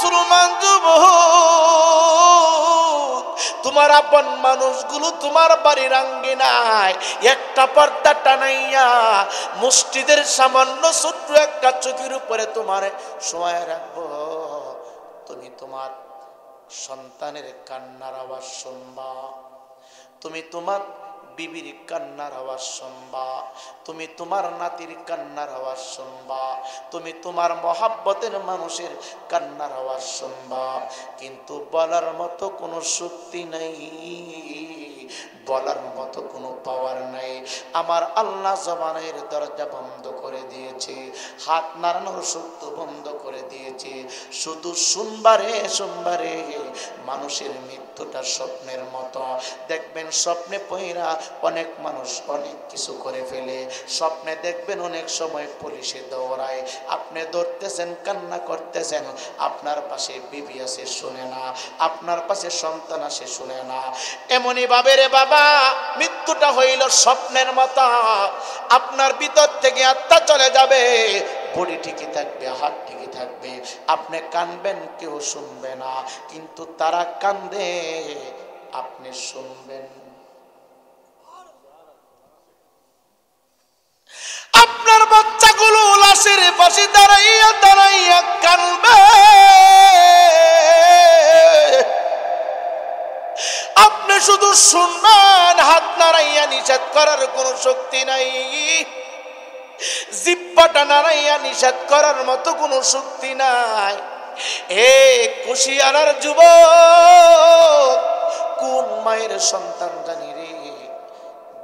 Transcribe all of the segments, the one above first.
মুসলমান যুবক, তোমার আপন মানুষগুলো তোমার বাড়ির আঙ্গিনায় একটা পর্দা টানাইয়া মসজিদের সামান্য ছোট্ট একটা চৌকির উপরে তোমার শোয়ায় রাখবো। তুমি তোমার সন্তানের কান্নার আওয়াজ শুনবা, তুমি তোমার বিবির কান্নার আওয়াজ শুনবা, তুমি তোমার নাতির কান্নার আওয়াজ শুনবা, তুমি তোমার মহাব্বতের মানুষের কান্নার আওয়াজ শুনবা। কিন্তু বলার মতো কোনো শক্তি নাই, বলার মতো কোনো পাওয়ার নাই। আমার আল্লাহ জবানের দরজা বন্ধ করে দিয়েছে, হাত নাড়ানোর শক্তি বন্ধ করে দিয়েছে। শুধু শুনবারে শুনবারে মানুষের মৃত্যুটা স্বপ্নের মতো। দেখবেন স্বপ্নে পয়রা অনেক মানুষ অনেক কিছু করে ফেলে। স্বপ্নে দেখবেন অনেক সময় পুলিশে দৌড়ায়, আপনি ধরতেছেন, কান্না করতেছেন, আপনার পাশে বিবি আছে শুনে না, আপনার পাশে সন্তান আছে শুনে না। এমনই ভাবে রে বাবা, মৃত্যুটা হইল স্বপ্নের মতো। আপনার ভিতর থেকে আত্মা চলে যাবে, বডি ঠিকই থাকবে, হাত ঠিকই থাকবে, আপনি কানবেন, কেউ শুনবে না, কিন্তু তারা কান্দে, আপনি শুনবেন। আপনার বাচ্চাগুলো লাশের পাশে দাঁড়াইয়া দাঁড়াইয়া কানবে, আপনি শুধু শুনবেন, হাত নাড়াইয়া নিষেধ করার কোনো শক্তি নাই, জিহ্বাটা নাড়াইয়া নিষেধ করার মতো কোনো শক্তি নাই। এ কুশিয়ারার যুবক, কোন মায়ের সন্তান জানি রে,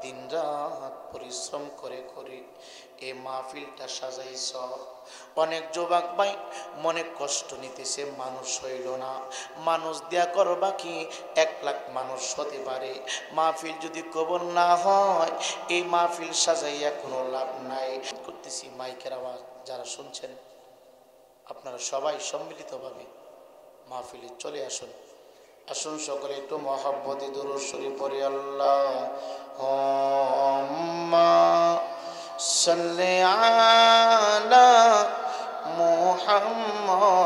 দিন রাত পরিশ্রম করে করে এই মাহফিলটা সাজাইছ। অনেক যুবক ভাই মনে কষ্ট নিতেছে, মানুষ হইল না, মানুষ দেয়া করবা কি, 1 লাখ মানুষ হতে পারে, মাহফিল যদি কবুল না হয় এই মাহফিল সাজাইয়া কোনো লাভ নাই। করতেছি মাইকের আওয়াজ, যারা শুনছেন আপনারা সবাই সম্মিলিতভাবে মাহফিলে চলে আসুন। আসুন সকলে একটু মহব্বতে দুরূদ শরীফ পড়ি। আল্লাহুম্মা সাল্লি আলা মুহাম্মাদ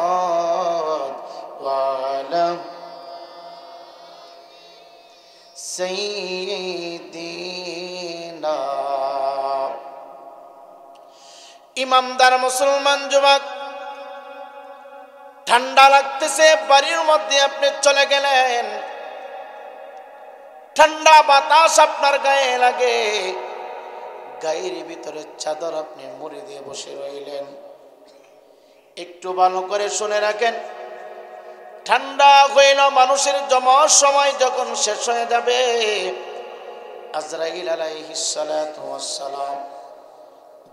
ওয়া আলা সাইয়্যিদিনা। ইমানদার মুসলমান যুবক, ঠান্ডা লাগতেছে, বাড়ির মধ্যে আপনি চলে গেলেন, ঠান্ডা বাতাস আপনার গায়ে লাগে, গায়ের ভিতরে চাদর আপনি মুড়ি দিয়ে বসে রইলেন। একটু ভালো করে শুনে রাখেন, ঠান্ডা হইল মানুষের জমার সময় যখন শেষ হয়ে যাবে, আজরাইল আলাইহিস সালাতু ওয়াস সালাম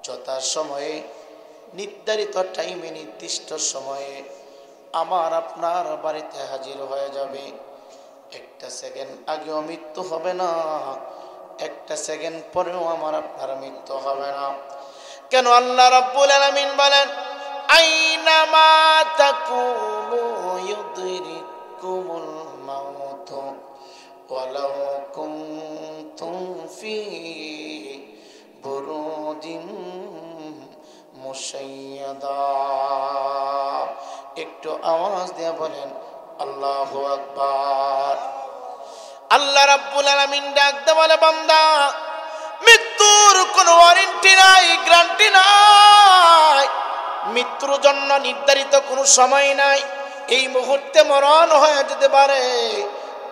যথা সময়ে নির্ধারিত টাইমে নির্দিষ্ট সময়ে আমার আপনার বাড়িতে হাজির হয়ে যাবে। 1 সেকেন্ড আগেও মৃত্যু হবে না, 1 সেকেন্ড পরেও আমার আপনার মৃত্যু হবে না। কেন? আল্লাহ রাব্বুল আলামিন বলেন, আইনামা তাকুনু ইউদরিকুমুল মাউত ওয়ালাউ কুনতুম ফি বুরুজিম মুশাইয়াদা। একটু আওয়াজ দিয়ে বলেন আল্লাহু আকবার। আল্লাহ রাব্বুল আলামিন ডাক দিয়ে বলে, বান্দা, মৃত্যুর কোনো ওয়ারেন্টি নাই, গ্যারান্টি নাই, মৃত্যুর জন্য নির্ধারিত কোনো সময় নাই। এই মুহূর্তে মরণ হয়ে যেতে পারে,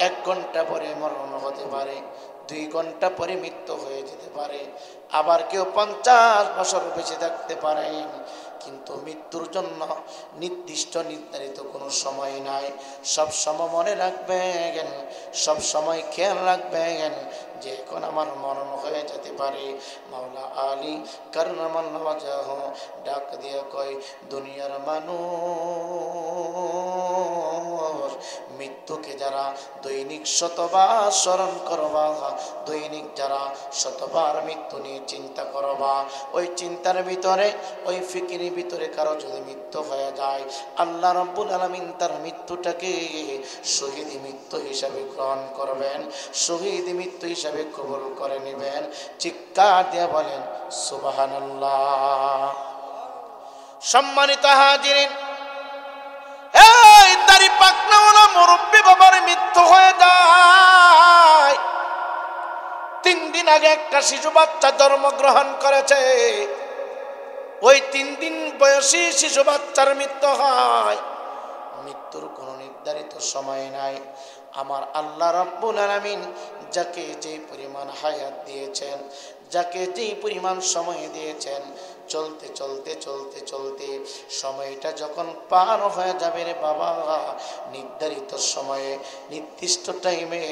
1 ঘন্টা পরে মরণ হতে পারে, 2 ঘন্টা পরে মৃত্যু হয়ে যেতে পারে, আবার কেউ 50 বছর বেঁচে থাকতে পারেন। কিন্তু মৃত্যুর জন্য নির্দিষ্ট নির্ধারিত কোনো সময় নাই। সব সময় মনে রাখবেন, সব সময় খেয়াল রাখবেন যে এখন আমার মরণ হয়ে যেতে পারে। মাওলা আলী কাররামাল্লাহু ওয়াজহাহু ডাক দিয়ে কয়, দুনিয়ার মানুষ, মৃত্যুকে যারা দৈনিক শতবার স্মরণ করবা, দৈনিক যারা শতবার মৃত্যু নিয়ে চিন্তা করবা, ওই চিন্তার ভিতরে, ওই ফিকিরের ভিতরে কারো যদি মৃত্যু হয়ে যায়, আল্লাহ রাব্বুল আলামিন তার মৃত্যুটাকে শহীদ মৃত্যু হিসাবে গ্রহণ করবেন, শহীদ মৃত্যু হিসাবে কবুল করে নেবেন। চিৎকার দিয়ে বলেন সুবহানাল্লাহ। সম্মানিত হাজিরিন, এই আগে একটা শিশু বাচ্চা জন্মগ্রহণ করেছে, ওই 3 দিন বয়সী শিশু বাচ্চার মৃত্যু হয়। মৃত্যুর কোনো নির্ধারিত সময় নাই। আমার আল্লাহ রাব্বুল আলামিন যাকে যে পরিমাণ হায়াত দিয়েছেন, যাকে যে পরিমাণ সময় দিয়েছেন, চলতে চলতে চলতে চলতে সময়টা যখন পার হয়ে যাবে রে বাবা, নির্ধারিত সময়ে নির্দিষ্ট টাইমে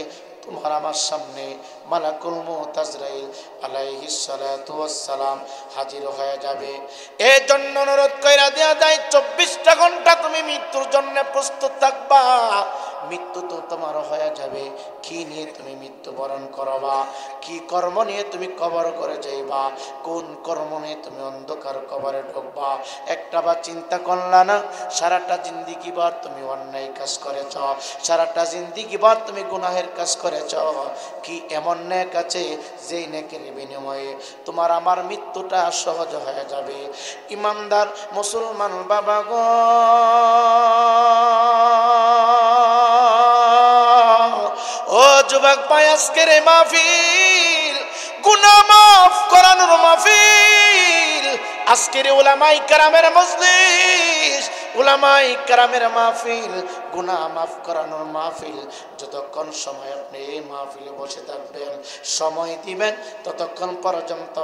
তোমার আমার সামনে মালাকুল মউত আজরাইল আলাইহিস সালাতু ওয়াস সালাম হাজির হয়ে যাবে। এই জন্য অনুরোধ কইরা দেয়া যায় 24টা ঘন্টা তুমি মৃত্যুর জন্য প্রস্তুত থাকবা। মৃত্যু তো তোমার হয়ে যাবে, কি নিয়ে তুমি মৃত্যুবরণ করবা, কি কর্ম নিয়ে তুমি কবর করে যাইবা, কোন কর্ম নিয়ে তুমি অন্ধকার কবরে ঢুকবা, একটা বা চিন্তা করলা না? সারাটা জিন্দেগি ভর তুমি অন্যায় কাজ করেছ, সারাটা জিন্দেগি ভর তুমি গুনাহের কাজ করেছ। কি এমন নেক আছে যেই নেকের বিনিময়ে তোমার আমার মৃত্যুটা সহজ হয়ে যাবে? ইমানদার মুসলমান বাবা গো, ও যুবক ভাই, আজকের এই মাহফিল গুনাহ মাফ করানোর মাহফিল। আজকের উলামায়ে কেরামের মজলিস, উলামায়ে কেরামের মাহফিল, গুনাহ মাফ করানোর মাহফিল। যতক্ষণ সময় আপনি এই মাহফিলে বসে থাকবেন, সময় দিবেন, ততক্ষণ পর্যন্ত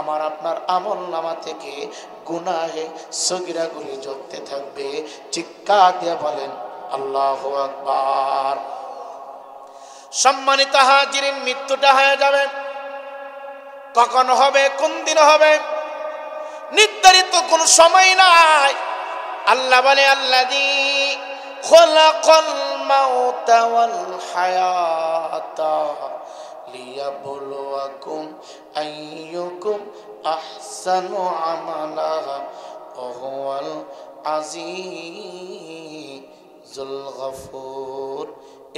আমার আপনার আমলনামা থেকে গুনাহে সগীরাগুলি ঝরতে থাকবে। চিৎকার দিয়ে বলেন আল্লাহু আকবার। সম্মানিত হাজিরিন, মৃত্যুটা হয়ে যাবে। কখন হবে, কোন দিন হবে, নির্ধারিত কোন সময় নাই। আল্লাহ বলে আল্লাযী খালাকাল মাউতা ওয়াল হায়াতা লিয়াবলুয়াকুম আইয়ুকুম আহসানু আমালা ওয়া হুয়াল আজিজুল গফুর।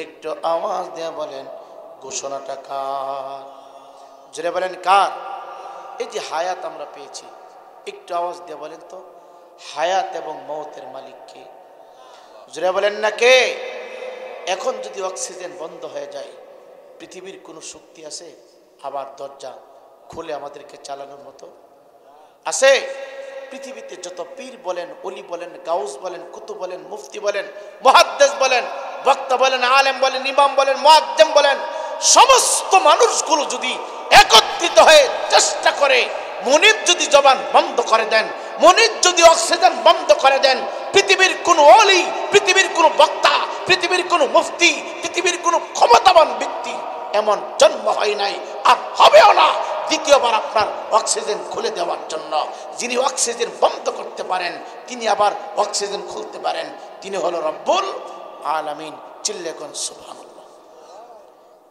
একটু আওয়াজ দিয়ে বলেন ঘোষণাটা কার? জোরে বলেন কার? এই যে হায়াত আমরা পেয়েছি, একটু আওয়াজ দিয়ে বলেন তো, হায়াত এবং মৌতের মালিক কে? জোরে বলেন না কে? এখন যদি অক্সিজেন বন্ধ হয়ে যায়, পৃথিবীর কোনো শক্তি আছে আবার দরজা খুলে আমাদেরকে চালানোর মতো? আছে? পৃথিবীতে যত পীর বলেন, ওলি বলেন, গাউস বলেন, কুতুব বলেন, মুফতি বলেন, মুহাদ্দিস বলেন, বক্তা বলেন, আলেম বলেন, ইমাম বলেন, মুয়াজ্জিম বলেন, সমস্ত মানুষগুলো যদি একত্রিত হয়ে চেষ্টা করে, মনির যদি জবান বন্ধ করে দেন, মনির যদি অক্সিজেন বন্ধ করে দেন, পৃথিবীর কোনো ওলি, পৃথিবীর কোনো বক্তা, পৃথিবীর কোনো মুফতি, পৃথিবীর কোনো ক্ষমতাবান ব্যক্তি এমন জন্ম হয় নাই, আর হবেও না দ্বিতীয়বার আপনার অক্সিজেন খুলে দেওয়ার জন্য। যিনি অক্সিজেন বন্ধ করতে পারেন, তিনি আবার অক্সিজেন খুলতে পারেন, তিনি হলো রব্বুল আলামিন। চিল্লে কোন সুবহানাল্লাহ।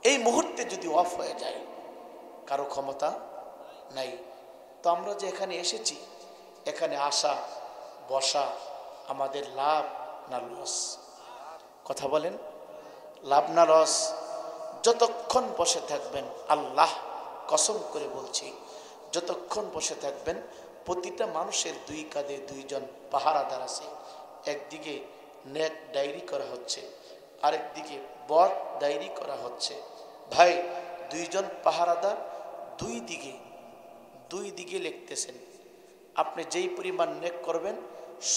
এই মুহূর্তে যদি অফ হয়ে যায়, কারো ক্ষমতা নাই। তো আমরা যে এখানে এসেছি, এখানে আসা বসা আমাদের লাভ না লস? কথা বলেন, লাভ না লস? যতক্ষণ বসে থাকবেন, আল্লাহ কসম করে বলছি, যতক্ষণ বসে থাকবেন, প্রতিটা মানুষের দুই কাঁধে দুইজন পাহারাদার আছে। একদিকে নেক ডায়েরি করা হচ্ছে, আরেকদিকে বদ ডায়েরি করা হচ্ছে। ভাই, দুইজন পাহারাদার দুই দিকে লিখতেছেন। আপনি যেই পরিমাণ নেক করবেন,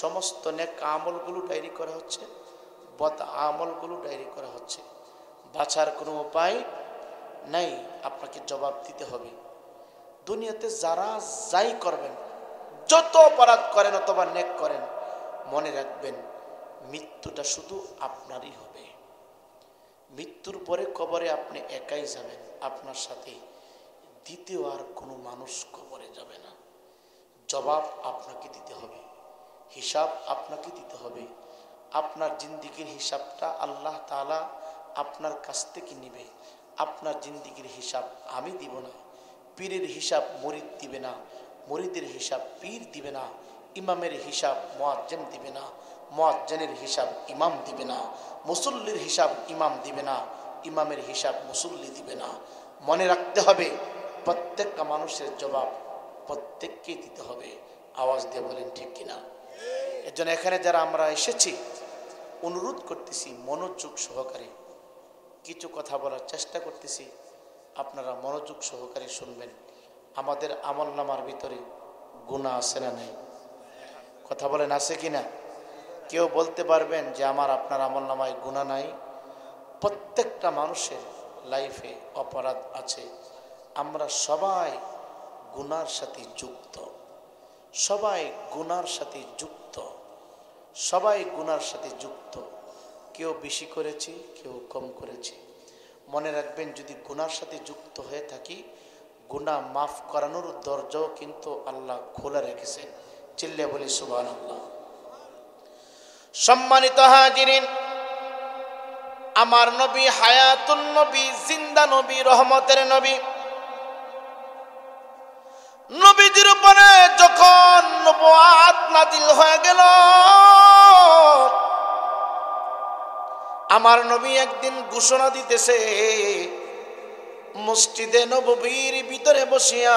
সমস্ত নেক আমলগুলো ডায়েরি করা হচ্ছে, বদ আমলগুলো ডায়েরি করা হচ্ছে। বাঁচার কোনো উপায় নাই, আপনাকে জবাব দিতে হবে। দুনিয়াতে যারা যাই করবেন, যত অপরাধ করেন অথবা নেক করেন, মনে রাখবেন মৃত্যুটা শুধু আপনারই হবে। মৃত্যুর পরে কবরে আপনি একাই যাবেন, আপনার সাথে দ্বিতীয় আর কোনো মানুষ কবরে যাবে না। জবাব আপনাকে দিতে হবে, হিসাব আপনাকে দিতে হবে। আপনার জিন্দেগির হিসাবটা আল্লাহ তাআলা আপনার কাছ থেকে নেবে। আপনার জিন্দেগির হিসাব আমি দিব না, পীরের হিসাব মুরিদ দিবে না, মুরিদের হিসাব পীর দিবে না, ইমামের হিসাব মুয়াজ্জিম দিবে না, মুয়াজ্জিনের হিসাব ইমাম দিবে না, মুসল্লির হিসাব ইমাম দিবে না, ইমামের হিসাব মুসল্লি দিবে না। মনে রাখতে হবে, প্রত্যেকটা মানুষের জবাব প্রত্যেককে দিতে হবে। আওয়াজ দিয়ে বলেন ঠিক কিনা? এর জন্য এখানে যারা আমরা এসেছি, অনুরোধ করতেছি মনোযোগ সহকারে কিছু কথা বলার চেষ্টা করতেছি। আপনারা মনোযোগ সহকারে শুনবেন। আমাদের আমলনামার ভিতরে গুনাহ আছে না নেই? কথা বলেন, আছে কি না? কেউ বলতে পারবেন যে আমার আপনার আমলনামায় গুনাহ নাই? প্রত্যেকটা মানুষের লাইফে অপরাধ আছে। আমরা সবাই গুনার সাথে যুক্ত, সবাই গুনার সাথে যুক্ত, সবাই গুনার সাথে যুক্ত। কেউ বেশি করেছি, কেউ কম করেছি। মনে রাখবেন, যদি গুনার সাথে যুক্ত হয়ে থাকি, গুনাহ মাফ করানোর দরজাও কিন্তু আল্লাহ খোলা রেখেছেন। চিল্লে বলি সুবহানাল্লাহ। সম্মানিত হাজিরিন, আমার নবী হায়াতুন নবী, জিন্দা নবী, রহমতের নবী, নবীজির উপরে যখন নবুয়াত নাজিল হয়ে গেল, আমার নবী একদিন ঘোষণা দিতেছে মসজিদে নববীর ভিতরে বসিয়া।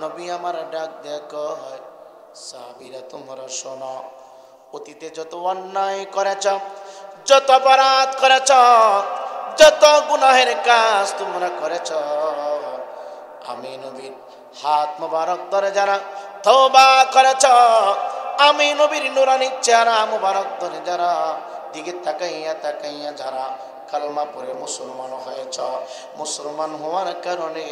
নবী আমার ডাক দেয়া কয়, সাহাবীরা তোমরা শোনো, অতীতে যত অন্যায় করেছ, যত অপরাধ করেছ, যত গুনাহের কাজ তোমরা করেছ, আমি নবীর হাত মোবারক ধরে যারা তওবা করেছ, আমি নবীর নুরানি চেহারা মোবারক ধরে যারা দিকে তাকাইয়া তাকাইয়া যারা কালমা পড়ে মুসলমান হয়েছ, মুসলমান হওয়ার কারণে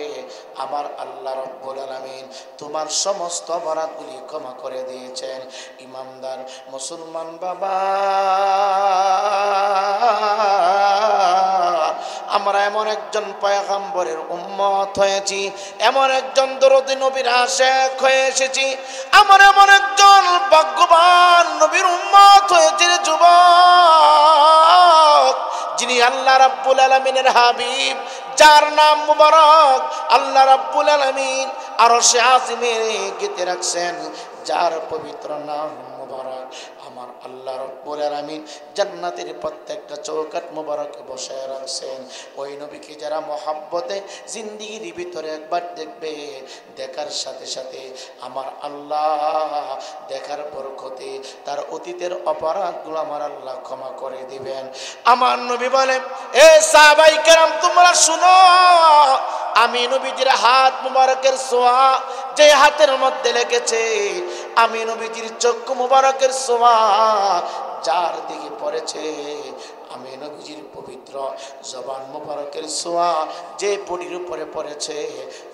আমার আল্লাহ রাব্বুল আলামিন তোমার সমস্ত অপরাধগুলি ক্ষমা করে দিয়েছেন। ইমানদার মুসলমান বাবা, আমরা এমন একজন পয়গম্বরের উম্মত হয়েছি, এমন একজন দরদি নবীর আশিক হয়ে এসেছি, আমরা এমন একজন ভাগ্যবান নবীর উম্মত হয়েছে রে যুবক, যিনি আল্লাহ রাব্বুল আলামিনের হাবিব, যার নাম মুবারক আল্লাহ রাব্বুল আলামিন আরশে আজিমে গেঁথে রাখছেন, যার পবিত্র নাম মুবারক আমার আল্লাহ রাব্বুল আলামিন জান্নাতের প্রত্যেকটা চৌকাঠ মুবারকে বসায় রাখছেন। ওই নবীকে যারা মহব্বতে জিন্দেগির ভিতরে একবার দেখবে, দেখার সাথে সাথে আমার আল্লাহ দেখার বরকতে তার অতীতের অপরাধগুলো আমার আল্লাহ ক্ষমা করে দিবেন। আমার নবী বলে, এ সাহাবায়ে কেরাম তোমরা শুনো, আমি নবীজির হাত মুবারকের ছোঁয়া যে হাতের মধ্যে লেগেছে, আমি নবীজির চক্ষু মুবারকের ছোঁয়া যার দিকে পড়েছে, আমি নবীজির পবিত্র জবান মুবারকের ছোঁয়া যে বডির উপরে পড়েছে,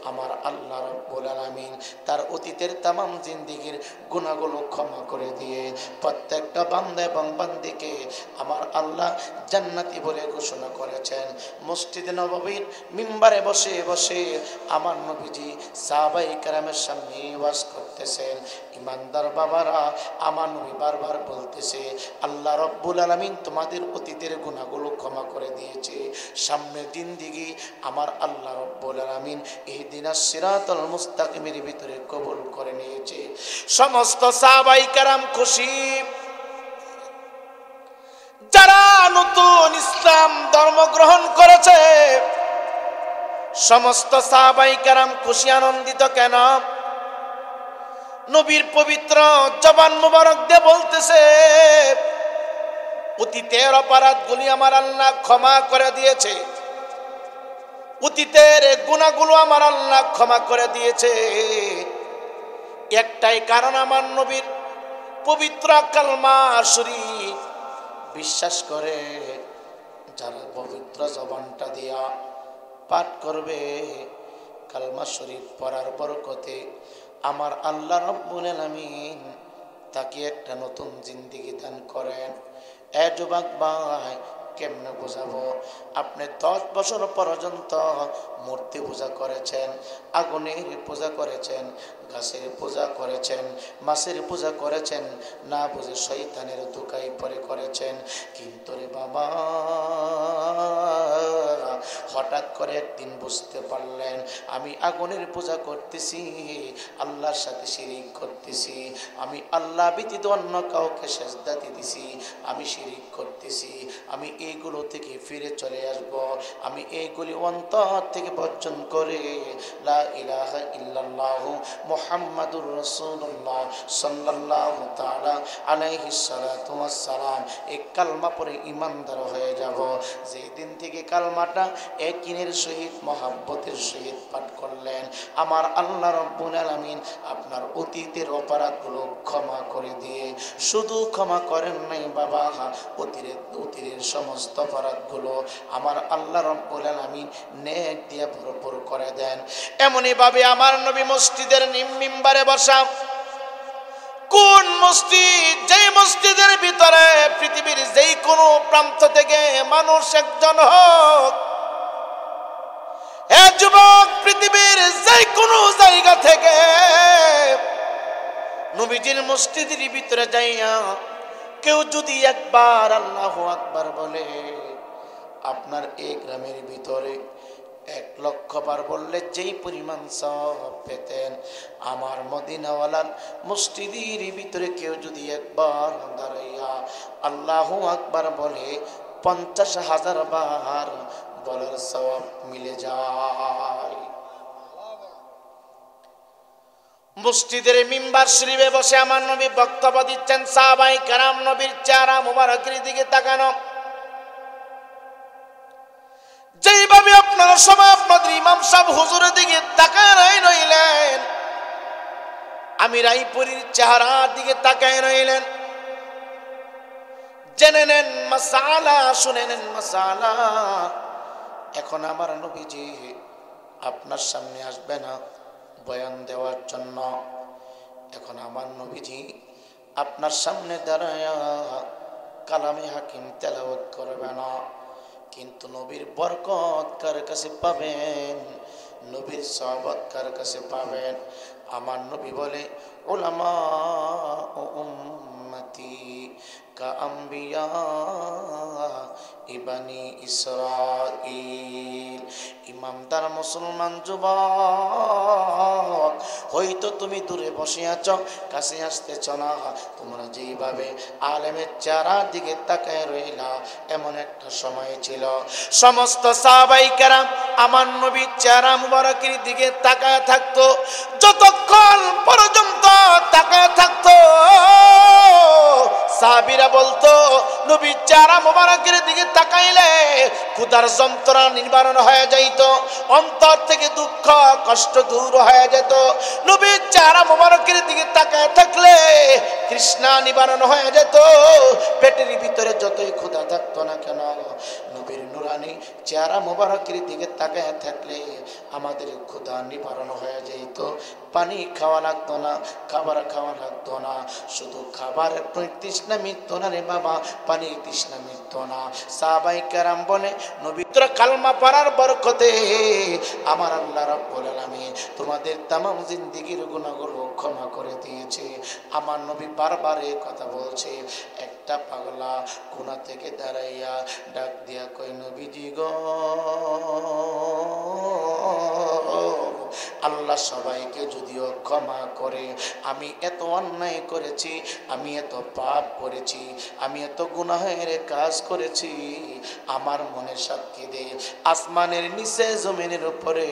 আমার আল্লাহ রাব্বুল আলামিন তার অতীতের তামাম জিন্দেগির গুনাহগুলো ক্ষমা করে দিয়ে প্রত্যেকটা বান্দা এবং বান্দিকে আমার আল্লাহ জান্নাতি বলে ঘোষণা করেছেন। মসজিদে নববীর মিম্বারে বসে বসে আমার নবীজি সাহাবায়ে কেরামের সামনে ওয়াজ করতেছেন। ইমানদার বাবারা, আমার নবী বারবার বলতেছে, আল্লাহ রাব্বুল আলামিন তোমাদের অতীতের গুনাহগুলো ক্ষমা করে দিয়েছে, সামনের জিন্দেগি আমার আল্লাহ রাব্বুল আলামিন ইহদিনাস সিরাতাল মুস্তাকিমের ভিতরে কবুল করে নিয়েছে। সমস্ত সাহাবায়ে কেরাম খুশি, যারা নতুন ইসলাম ধর্ম গ্রহণ করেছে সমস্ত সাহাবায়ে কেরাম খুশি, আনন্দিত। কেন? নবীর পবিত্র জবান মুবারক দিয়ে বলতেছে, অতীতের অপরাধগুলি আমার আল্লাহ ক্ষমা করে দিয়েছে, অতীতের গুনাহগুলো আমার আল্লাহ ক্ষমা করে দিয়েছে। একটাই কারণ, আমার নবীর পবিত্র কালমা শরীফ বিশ্বাস করে যারা পবিত্র জবানটা দিয়া পাঠ করবে, কালমা শরীফ পড়ার বরকতে আমার আল্লাহ রাব্বুল আলামিন তাকে একটা নতুন জিন্দেগি দান করেন। এ যুবক ভাই, কেমনে বোঝাবো? আপনি 10 বছর পর্যন্ত মূর্তি পূজা করেছেন, আগুনের পূজা করেছেন, গাছের পূজা করেছেন, মাছের পূজা করেছেন, না বুঝে শয়তানের ধোঁকায় পড়ে করেছেন। কিন্তু রে বাবা, হঠাৎ করে একদিন বুঝতে পারলেন, আমি আগুনের পূজা করতেছি, আল্লাহর সাথে শিরিক করতেছি, আমি আল্লাহ ব্যতীত অন্য কাউকে সেজদা দিতেছি, আমি শিরিক করতেছি, আমি এইগুলো থেকে ফিরে চলে আসব, আমি এইগুলি অন্তর থেকে বর্জন করে লা ইলাহা ইল্লাল্লাহু মুহাম্মাদুর রাসূলুল্লাহ সাল্লাল্লাহু তাআলা আলাইহি সাল্লাতু ওয়াস সালাম এই কালমা পড়ে ঈমানদার হয়ে যাব। যেই দিন থেকে কালমাটা ইয়াকিনের সহিত মহব্বতের সহিত পাঠ করলেন, আমার আল্লাহ রাব্বুল আলামিন আপনার অতীতের অপরাধগুলো ক্ষমা করে দিয়ে শুধু ক্ষমা করেন নাই বাবা, অতীতের সমস্ত অপরাধগুলো আমার আল্লাহ রাব্বুল আলামিন নেক দিয়ে ভরপুর করে দেন। এমনই ভাবে আমার নবী মসজিদের মিম্বারে বসা, কোন মসজিদ, যেই মসজিদের ভিতরে পৃথিবীর যেই কোনো প্রান্ত থেকে মানুষ একজন হোক, এ যুবক, পৃথিবীর যেই কোনো জায়গা থেকে নবীজির মসজিদের ভিতরে যাইয়া কেউ যদি একবার আল্লাহু আকবার বলে, আপনার এই গ্রামের ভিতরে 1,00,000 বার বললে যেই পরিমাণ সওয়াব পেতেন, আমার মদিনাওয়ালার মসজিদের ভিতরে কেউ যদি একবার দাঁড়াইয়া আল্লাহু আকবার বলে 50,000 বার বলার সওয়াব মিলে যায়। মসজিদের মিম্বার শরীফে বসে আমার নবী বক্তব্য দিচ্ছেন, সাহাবায়ে কেরাম নবীর চেহারা মুবারকের দিকে তাকানো। যেইভাবে আপনারা সবাই আপনাদের ইমাম সাহেব হুজুরের দিকে তাকায় রইলেন, আমি রায়পুরীর চেহারার দিকে তাকায় রইলেন। জেনে নেন মাসালা, শুনে নেন মাসালা। এখন আমার নবীজি আপনার সামনে আসবে না বয়ান দেওয়ার জন্য। এখন আমার নবীজি আপনার সামনে দাঁড়ায়া কালামে হাকিম তেলাওয়াত করবে না, কিন্তু নবীর বরকত কার কাছে পাবেন, নবীর সওয়াব কার কাছে পাবেন? আমার নবী বলে, উলামা ও উম্মতি কা আম্বিয়া ইবানি ইসরাইল। ইমানদার মুসলমান যুবক, হয়তো তুমি দূরে বসে আছো, কাছে আসতেছ না, তোমরা যেইভাবে আলেমের চেহারার দিকে তাকায় রইলা, এমন একটা সময় ছিল সমস্ত সাহাবায়ে কেরাম আমার নবীর চেহারা মুবারকের দিকে তাকায় থাকতো। যতক্ষণ পর্যন্ত তাকায় থাকতো, সাহাবীরা বলতো নবীর চেহারা মুবারকের দিকে তাকাইলে ক্ষুধার যন্ত্রণা নিবারণ হয়ে যাইত, অন্তর থেকে দুঃখ কষ্ট দূর হয়ে যেত। নবীর চেহারা মুবারকের দিকে তাকায় থাকলে তৃষ্ণা নিবারণ হয়ে যেত। পেটের ভিতরে যতই ক্ষুধা থাকতো না কেন, নবীর নুরানি চেহারা মুবারকের দিকে তাকায় থাকলে আমাদের ক্ষুধা নিবারণ হয়ে যেত। পানি খাওয়া লাগতো না, খাবার খাওয়া লাগতো না, শুধু খাবারের তৃষ্ণা মিটতো না রে বাবা, পানির তৃষ্ণা মিটতো না। সাহাবায়ে কেরাম বলে, নবীর কালমা পড়ার বরকতে আমার আল্লাহ রাব্বুল আলামিন তোমাদের তামাম জিন্দেগীর গুনাহগুলো ক্ষমা করে দিয়েছে। আমার নবী বারবার এই কথা বলছে। একটা পাগলা কোণা থেকে দাঁড়াইয়া ডাক দিয়া কই, নবীজি গো, আল্লাহ সবাইকে যদিও ক্ষমা করে, আমি এত অন্যায় করেছি, আমি এত পাপ করেছি, আমি এত গুনাহের কাজ করেছি, আমার মনে সাক্ষী দে, আসমানের নিচে জমিনের উপরে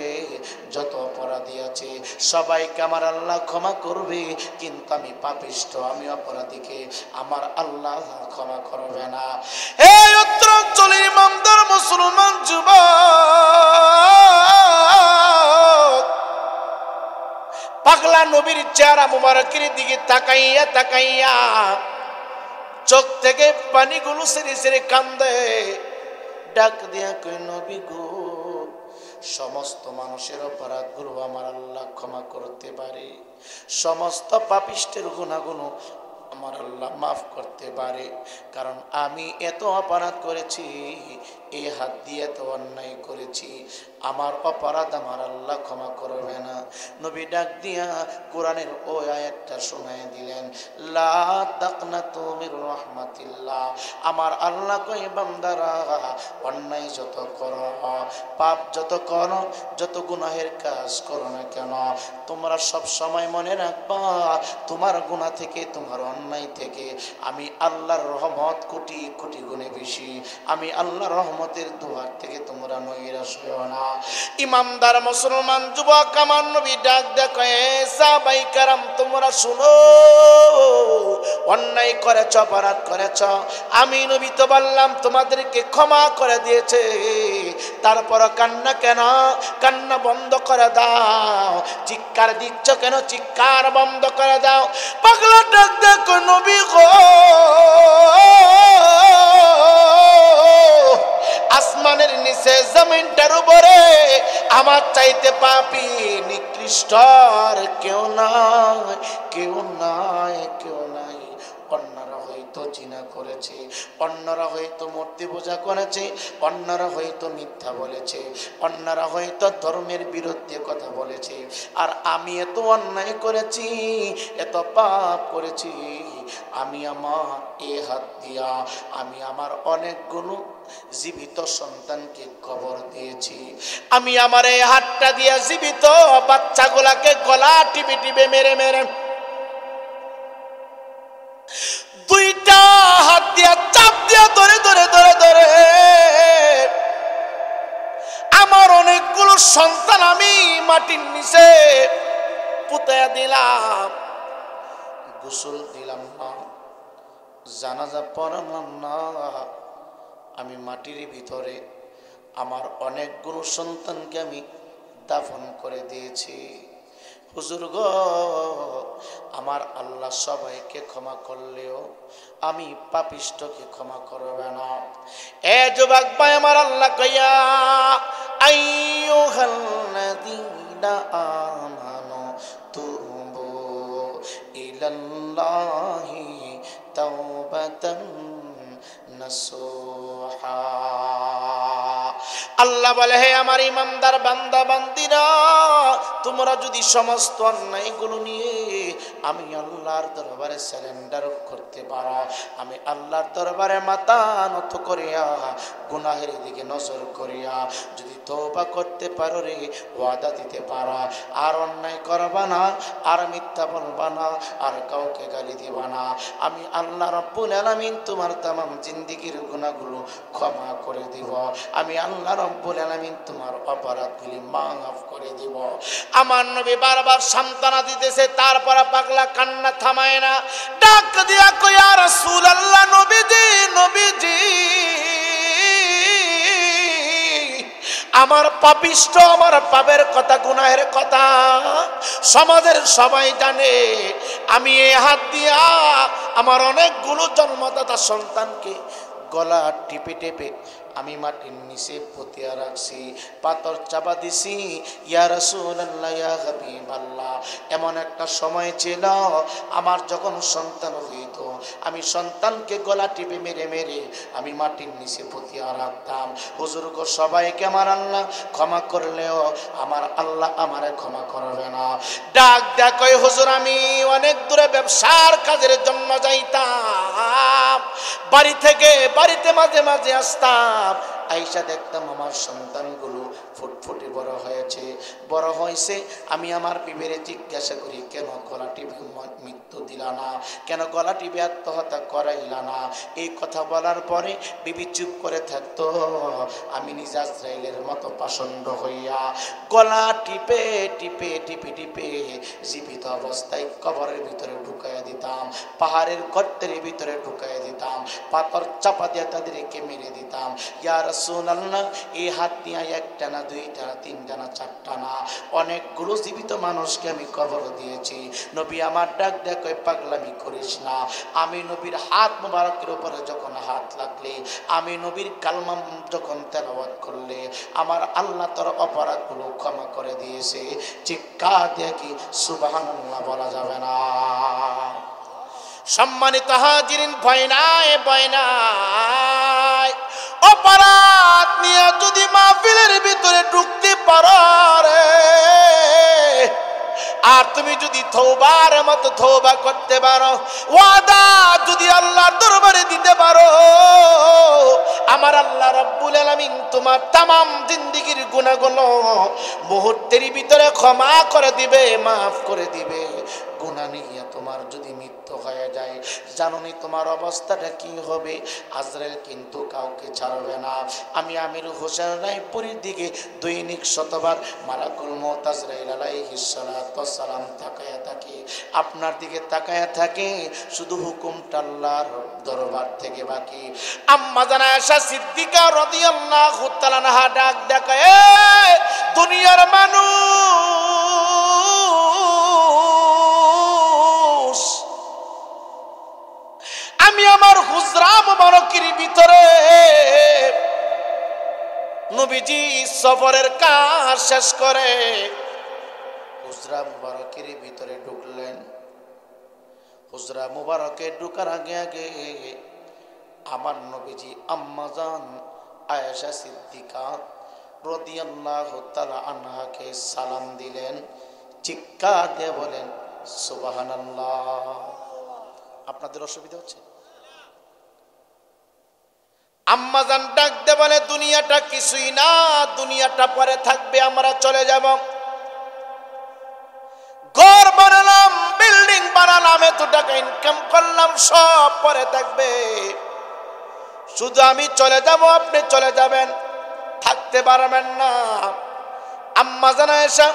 যত অপরাধী আছে সবাইকে আমার আল্লাহ ক্ষমা করবে, কিন্তু আমি পাপিষ্ঠ, আমি অপরাধীকে আমার আল্লাহ ক্ষমা করবে না। এই উত্তরাঞ্চলের ইমানদার মুসলমান যুবক, পাগলা নবীর চেহারা মুবারকের দিকে তাকাইয়া তাকাইয়া চোখ থেকে পানিগুলো সেরে সেরে কান্দে। ডাক দিয়া কই, নবী গো, সমস্ত মানুষের অপরাধগুলো আমার আল্লাহ ক্ষমা করতে পারে, সমস্ত পাপিষ্টের গুনাহগুলো আমার আল্লাহ মাফ করতে পারে, কারণ আমি এত অপরাধ করেছি, এই হাত দিয়ে এত অন্যায় করেছি, আমার অপরাধ আমার আল্লাহ ক্ষমা করবে না। নবী ডাক দিয়া কোরআনের ওই আয়াতটা শোনায় দিলেন, লা তাকনাতু মির রাহমাতিল্লাহ। আমার আল্লাহ কই, বান্দারা অন্যায় যত করো, পাপ যত করো, যত গুনাহের কাজ করো না কেন, তোমরা সব সময় মনে রাখবা তোমার গুনাহ থেকে, তোমার অন্যায় থেকে আমি আল্লাহর রহমত কোটি কোটি গুণে বেশি। আমি আল্লাহর রহমতের দুয়ার থেকে তোমরা নৈরাশ হইও না। ইমানদার মুসলমান যুবক আমার নবী ডাক দেখে, সাহাবাই কেরাম তোমরা শুনো, অন্যায় করেছ, অপরাধ করেছ, আমি নবী তো বললাম তোমাদেরকে ক্ষমা করে দিয়েছে, তারপর কান্না কেন? কান্না বন্ধ করে দাও। চিৎকার দিচ্ছ কেন? চিৎকার বন্ধ করে দাও। পাগলা ডাক দেখো, নবী গো, আসমানের নিচে জমিনটার উপরে আমার চাইতে পাপী নিকৃষ্ট আর কেউ নাই, কেউ নাই, কেউ নাই। অন্যরা হয়তো জিনা করেছে, অন্যরা হয়তো মূর্তি পূজা করেছে, অন্যরা হয়তো মিথ্যা বলেছে, অন্যরা হয়তো ধর্মের বিরুদ্ধে কথা বলেছে, আর আমি এত অন্যায় করেছি, এত পাপ করেছি। আমি আমার এ হাত দিয়া আমি আমার অনেকগুলো জীবিত সন্তানকে কবর দিয়েছি। আমি আমার এই হাতটা দিয়া জীবিত বাচ্চাগুলাকে গলা টিপে টিপে মেরে মেরে, দুইটা হাত দিয়া চাপ দিয়া ধরে ধরে ধরে ধরে আমার অনেকগুলো সন্তান আমি মাটির নিচে পুঁতিয়া দিলাম, গোসল দিলাম না, জানাজা পড়ালাম না। আমি মাটির ভিতরে আমার অনেকগুলো সন্তানকে আমি দাফন করে দিয়েছি। হুজুর গো, আমার আল্লাহ সবাইকে ক্ষমা করলেও আমি পাপিষ্ঠকে ক্ষমা করবে না। এ যুবক ভাই, আমার আল্লাহ কইয়া, আইয়ুহাল্লাযীনা আমানু তুবু ইলাল্লাহি তাওবাতান নাসুহা। আল্লাহ বলে, হে আমার ইমানদার বান্দা বান্দিরা, তোমরা যদি সমস্ত অন্যায়গুলো নিয়ে আমি আল্লাহর দরবারে সারেন্ডার করতে পারো, আমি আল্লাহর দরবারে মাথা নত করিয়া গুনাহের দিকে নজর করিয়া যদি তওবা করতে পারো রে, ওয়াদা দিতে পারো, আর অন্যায় করবা না, আর মিথ্যা বলবা না, আর কাউকে গালি দিবা না, আমি আল্লাহ রাব্বুল আলামিন তোমার তামাম জিন্দেগীর গুনাহগুলো ক্ষমা করে দিব। আমি আল্লাহ রাব্বুল আলামিন তোমার অপরাধগুলি মাফ করে দিব। আমার নবী বারবার সান্ত্বনা দিতেছে, তারপর পাগলা কান্না থামায় না, ডাক দিয়া কই, ইয়া রাসূলুল্লাহ, নবীজি, নবীজি, আমার পাপিষ্ঠ, আমার পাপের কথা, গুনাহের কথা সমাজের সবাই জানে। আমি এই হাত দিয়া আমার অনেকগুলো জন্মদাতা সন্তানকে গলা টিপে টিপে আমি মাটির নিচে পুঁতিয়া রাখছি, পাথর চাপা দিছি। ইয়া রাসূলুল্লাহ, ইয়া হাবিবাল্লাহ, এমন একটা সময় ছিল আমার যখন সন্তান হইত, আমি সন্তানকে গলা টিপে মেরে মেরে আমি মাটির নিচে পুঁতিয়া রাখতাম। হুজুর গো, সবাইকে আমার আল্লাহ ক্ষমা করলেও আমার আল্লাহ আমারে ক্ষমা করবে না। ডাক ডাক ওই হুজুর, আমি অনেক দূরে ব্যবসার কাজের জন্য যাইতাম, বাড়ি থেকে বাড়িতে মাঝে মাঝে আসতাম, আইসা দেখতাম আমার সন্তানগুলো ফুটফুটে বড় হয়েছে, বড় হয়েছে। আমি আমার বিবিরে জিজ্ঞাসা করি, কেন গলা টিপে মৃত্যু দিলা না, কেন গলা টিপে আত্মহত্যা করাইলা না? এই কথা বলার পরে বিবি চুপ করে থাকতো। আমি নিজে আজরাইলের মতো পাষণ্ড হইয়া গলা টিপে টিপে টিপে টিপে জীবিত অবস্থায় কবরের ভিতরে ঢুকাইয়া দিতাম, পাহাড়ের গর্তের ভিতরে ঢুকাইয়া দিতাম, পাথর চাপা দিয়ে তাদেরকে মেরে দিতাম। ইয়া রাসূলুল্লাহ, এই হাত দিয়ে একটা না, দুইটা না, তিনটা না, চারটা না, অনেকগুলো জীবিত মানুষকে আমি কবর দিয়েছি। নবী আমার ডাক দেখ, পাগলামি করিস না। আমি নবীর হাত মুবারকের উপরে যখন হাত লাগলে, আমি নবীর কালমা যখন তেলাওয়াত করলে, আমার আল্লাহ তোর অপরাধগুলো ক্ষমা করে দিয়েছে। চিৎকার দিয়ে কি সুবহানাল্লাহ বলা যাবে না? সম্মানিত হাজিরিন, ভয় নাই, ভয় নাই। অপরাধ নিয়ে যদি মাহফিলের ভিতরে ঢুকতে পারো রে, আর তুমি যদি তওবার মতো তওবা করতে পারো, ওয়াদা যদি আল্লাহর দরবারে দিতে পারো, আমার আল্লাহ রাব্বুল আলামিন তোমার तमाम জিন্দেগীর গুনাহগুলো মুহূর্তের ভিতরে ক্ষমা করে দিবে, মাফ করে দিবে। গুনাহ নিয়ে তোমার যদি মৃত্যু হয়ে যায়, জানোনি তোমার অবস্থাটা কি হবে? আজরাইল কিন্তু কাউকে ছাড়বে না। আমি আমির হোসেন রায়পুরীর দিকে দৈনিক শতবার মালাকুল মউত আজরাইল আলাইহিস সালাতু ওয়াস সালাম তাকায়া থাকে, আপনার দিকে তাকায়া থাকে, শুধু হুকুমটা আল্লাহর দরবার থেকে বাকি। আম্মা জান আয়েশা সিদ্দিকা রাদিয়াল্লাহু তাআলা আনহা ডাক দেখায়, এ দুনিয়ার মানুষ, আমি আমার হুজরা মুবারকের ভিতরে নবীজি সফরের কাজ শেষ করে হুজরা মুবারকের ভিতরে ঢুকলেন। হুজরা মুবারকে ঢুকার আগে আগে আমার নবীজি আম্মা জান আয়েশা সিদ্দিকা রাদিয়াল্লাহু তাআলা আনহাকে সালাম দিলেন, চিৎকার দিয়ে বলেন সুবহানাল্লাহ। আপনাদের অসুবিধা হচ্ছে? আম্মা জান ডাক দিয়ে বলে, দুনিয়াটা কিছুই না, দুনিয়াটা পরে থাকবে, আমরা চলে যাব। ঘর বানালাম, বিল্ডিং বানালাম, এত টাকা ইনকাম করলাম, সব পরে থাকবে, শুধু আমি চলে যাব, আপনি চলে যাবেন, থাকতে পারবেন না। আম্মা জান আয়েশা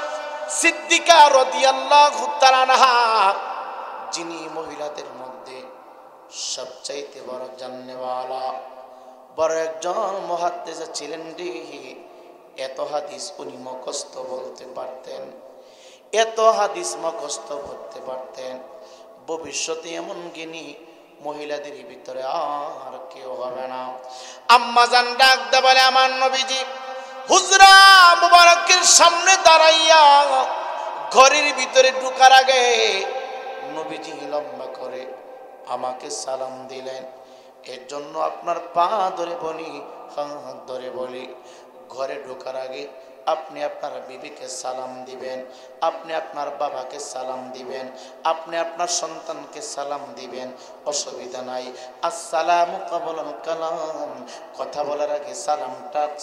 সিদ্দিকা রাদিয়াল্লাহু তাআলা আনহা, যিনি মহিলাদের মধ্যে সবচাইতে বড় জান্নেওয়ালা, বড় একজন মুহাদ্দিস ছিলেন রে। এত হাদিস উনি মুখস্থ বলতে পারতেন, এত হাদিস মুখস্থ করতে পারতেন, ভবিষ্যতে এমন জ্ঞানী মহিলাদের ভিতরে আর কেউ হবে না। আম্মা জান ডাক দে বলে, আমার নবীজি হুজরা মুবারকের সামনে দাঁড়াইয়া ঘরের ভিতরে ঢুকার আগে নবীজি লম্বা করে আমাকে সালাম দিলেন। এর জন্য আপনার পা ধরে বলি, হাত ধরে বলি, ঘরে ঢোকার আগে আপনি আপনার বিবিকে সালাম দিবেন, আপনি আপনার বাবাকে সালাম দিবেন, আপনি আপনার সন্তানকে সালাম দিবেন, অসুবিধা নাই। আসসালামু ক্বাবলাল কালাম, কথা বলার আগে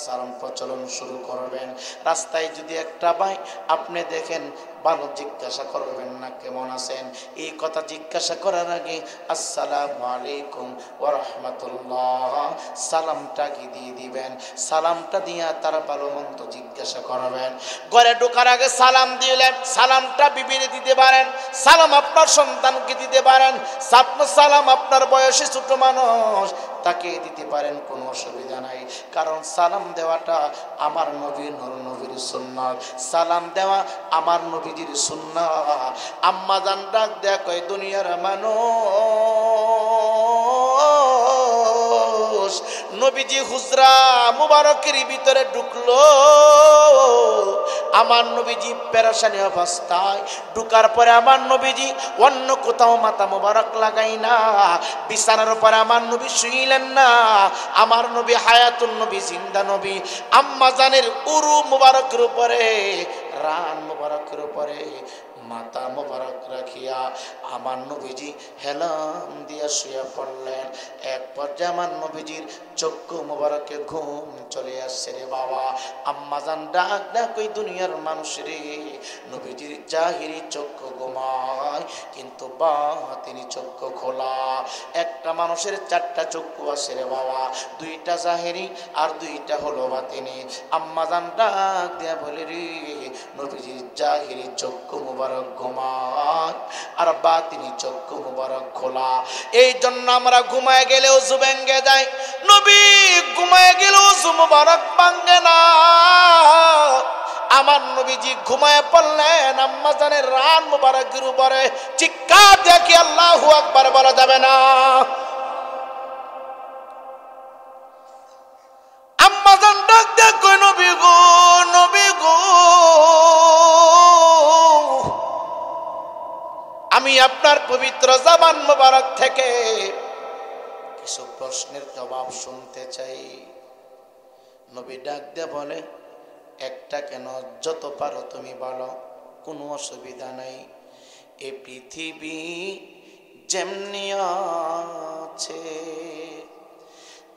সালাম প্রচলন শুরু করবেন। রাস্তায় যদি একটা ভাই আপনি দেখেন, ভালো জিজ্ঞাসা করবেন না কেমন আছেন, এই কথা জিজ্ঞাসা করার আগে আসসালামু আলাইকুম ওয়া রাহমাতুল্লাহ সালামটা কি দিয়ে দিবেন। সালামটা দিয়া তার ভালো মন্দ জিজ্ঞাসা করবেন। ঘরে ঢোকার আগে সালাম দিলেন, সালামটা বিবিরে দিতে পারেন, সালাম আপনার সন্তানকে দিতে পারেন, সালাম আপনার বয়সে ছোট মানুষ তাকে দিতে পারেন, কোনো অসুবিধা নাই। কারণ সালাম দেওয়াটা আমার নবীর নবীর সুন্নাত, সালাম দেওয়া আমার নবীজির সুন্নাত। আম্মা জান ডাক দেয়া কয়, দুনিয়ার মানুষ, নবীজি হুজরা মুবারকের ভিতরে ঢুকলো, আমার নবীজি পেরেশানি অবস্থায়, ঢুকার পরে আমার নবীজি অন্য কোথাও মাথা মুবারক লাগাই না, বিছানার উপরে আমার নবী শুইলেন না, আমার নবী হায়াতুন নবী, জিন্দা নবী। আম্মা জানের উরু মুবারকের উপরে, রান মুবারকের উপরে মাথা মুবারক রাখিয়া আমার নবীজি হেলাম দিয়া শুয়ে পড়লেন। এক পর্যায়ে আমার নবীজির চক্ষু মুবারকে ঘুম চলে আসছে রে বাবা। আম্মা জান ডাক ডাক, ওই দুনিয়ার মানুষ রে, নবীজির জাহিরি চক্ষু ঘুমায় কিন্তু বাতিনি চক্ষু খোলা। একটা মানুষের চারটা চক্ষু আছে রে বাবা, দুইটা জাহিরি আর দুইটা হলো বাতিনি। আম্মা জান ডাক দিয়া বলে, রে নবীজির জাহিরি চক্ষু মুবারক ঘুমায় আর বাতিনি চক্ষু মুবারক খোলা। এই জন্য আমরা ঘুমায় গেলে ওযু ভেঙে যায়, নবী ঘুমায় গেলে ওযু মুবারক ভাঙে না। আমার নবীজি ঘুমায় পড়লেন, আম্মা জানের রান মুবারকের উপরে চিৎকার দিয়ে কি আল্লাহু আকবার বলা যাবে না? আম্মা জান ডাক দিয়ে কই, নবী গো, নবী গো, আমি আপনার পবিত্র জবান মুবারক থেকে কিছু প্রশ্নের জবাব শুনতে চাই। নবী ডাক দিয়ে বলে, একটা কেন, যত পারো তুমি বলো, কোনো অসুবিধা নাই। এই পৃথিবী যেমনি আছে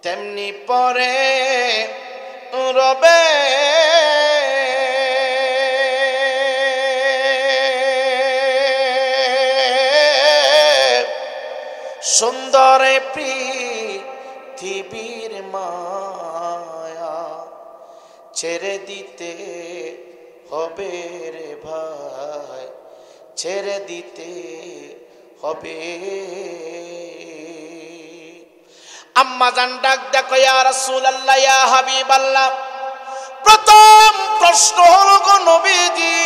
তেমনি পরে রবে, সুন্দরে পৃথিবীর মায়া ছেড়ে দিতে হবে রে ভাই, ছেড়ে দিতে হবে। আম্মা জান ডাক দেখো, ইয়া রাসূলুল্লাহ, ইয়া হাবিবাল্লাহ, প্রথম প্রশ্ন হলো গো নবীজি,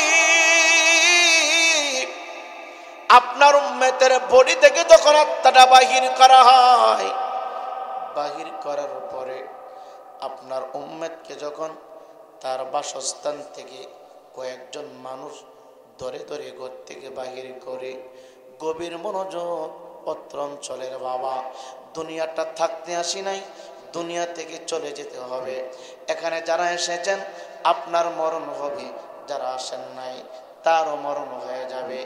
আপনার উম্মতের বডি থেকে যখন আত্মাটা বাহির করা হয়, বাহির করার পরে আপনার উম্মতকে যখন তার বাসস্থান থেকে কয়েকজন মানুষ ধরে ধরে ঘর থেকে বাহির করে, গভীর মনোযোগ অত্র অঞ্চলের বাবা, দুনিয়াটা থাকতে আসি নাই, দুনিয়া থেকে চলে যেতে হবে। এখানে যারা এসেছেন আপনার মরণ হবে, যারা আসেন নাই তারও মরণ হয়ে যাবে।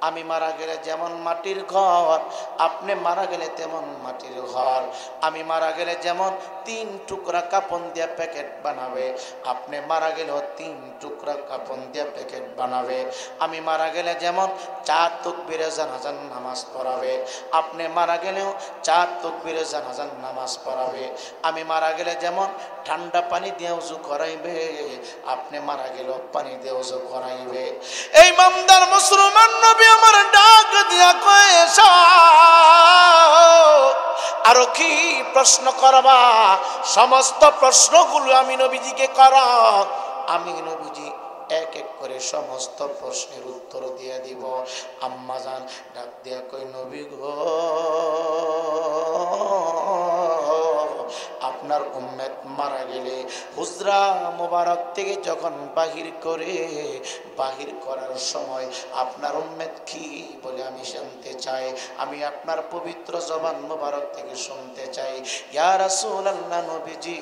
আমি মারা গেলে যেমন মাটির ঘর, আপনি মারা গেলে তেমন মাটির ঘর। আমি মারা গেলে যেমন 3 টুকরা কাপড় দিয়ে প্যাকেট বানাবে, আপনি মারা গেলেও 3 টুকরা কাপড় দিয়ে প্যাকেট বানাবে। আমি মারা গেলে যেমন 4 তাকবীরে জানাজার নামাজ পড়াবে, আপনি মারা গেলেও 4 তাকবীরে জানাজার নামাজ পড়াবে। আমি মারা গেলে যেমন ঠান্ডা পানি দিয়ে ওযু করাইবে, আপনি মারা গেলেও পানি দিয়ে ওযু করাইবে। এই ইমানদার মুসলমান নবী আমার ডাক দিয়া কয়, আরো কি প্রশ্ন করবা? সমস্ত প্রশ্নগুলো আমি নবীজিকে করা, আমি নবীজি এক এক করে সমস্ত প্রশ্নের উত্তর দিয়ে দিব। আম্মা জান ডাক দিয়া কই, নবী গো, আপনার উম্মত মারা গেলে হুজরা মোবারক থেকে যখন বাহির করে, বাহির করার সময় আপনার উম্মত কি বলে আমি শুনতে চাই, আমি আপনার পবিত্র জবান মোবারক থেকে শুনতে চাই। ইয়া রাসূলুল্লাহ, নবীজি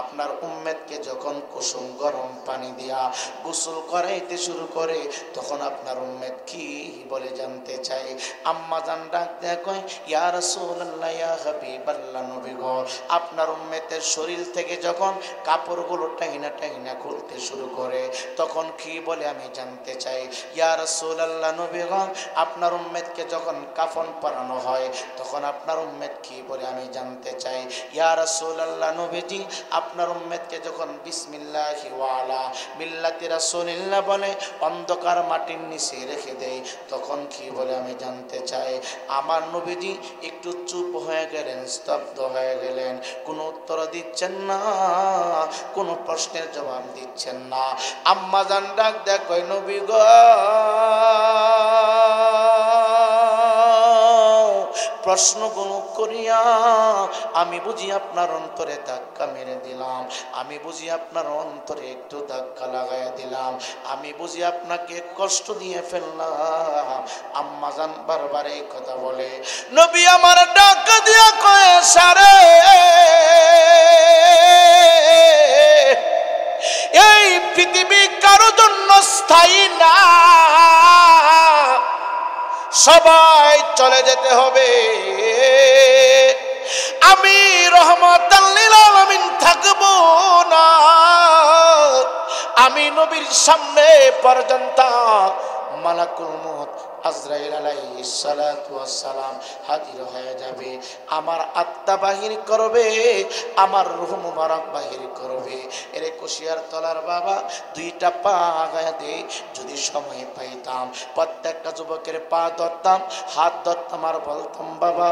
আপনার উম্মতকে যখন কুসুম গরম পানি দিয়া গোসল করাইতে শুরু করে, তখন আপনার উম্মত কি বলে জানতে চাই। আম্মা জান ডাক দেয়া কয়, ইয়া রাসূলুল্লাহ, ইয়া হাবিবাল্লাহ, নবী গো, আপনার উম্মতের শরীর থেকে যখন কাপড়গুলো টাইনা টাইনা খুলতে শুরু করে, তখন কি বলে আমি জানতে চাই। ইয়া রাসূলুল্লাহ, নবী গো, আপনার উম্মতকে যখন কাফন পরানো হয়, তখন আপনার উম্মত কি বলে আমি জানতে চাই। ইয়া রাসূলুল্লাহ, নবীজি আপনার উম্মতকে যখন বিসমিল্লাহি ওয়া আলা মিল্লাতি রাসূলিল্লাহ বলে অন্ধকার মাটির নিচে রেখে দেয়, তখন কি বলে আমি জানতে চাই। আমার নবীজি একটু চুপ হয়ে গেলেন, স্তব্ধ হয়ে গেলেন, কোনো উত্তর দিচ্ছেন না, কোনো প্রশ্নের জবাব দিচ্ছেন না। আম্মা জান ডাক দেয় কই, নবী গো, প্রশ্নগুলো করিয়া আমি বুঝি আপনার অন্তরে ধাক্কা মেরে দিলাম, আমি বুঝি আপনার অন্তরে একটু ধাক্কা লাগাই দিলাম, আমি বুঝি আপনাকে কষ্ট দিয়ে ফেললাম। আম্মা জান বারবার এই কথা বলে। নবী আমার ডাক দিয়া কয়, সারে এই পৃথিবী কারো জন্য স্থায়ী না, সবাই চলে যেতে হবে। আমি রহমাতাল লিল আলামিন থাকবো না, আমি নবীর সামনে পর্যন্ত মালাকুল মউত আজরাইল আলাইহিস সালাতু ওয়াস সালাম হাজির হয়ে যাবে, আমার আত্মা বাহির করবে, আমার রূহ মুবারক বাহির করবে। এরে কুশিয়ার তলার বাবা, 2টা পা আগায় দে, যদি সময় পাইতাম প্রত্যেকটা যুবকের পা ধরতাম, হাত ধরতাম, আর বলতাম, বাবা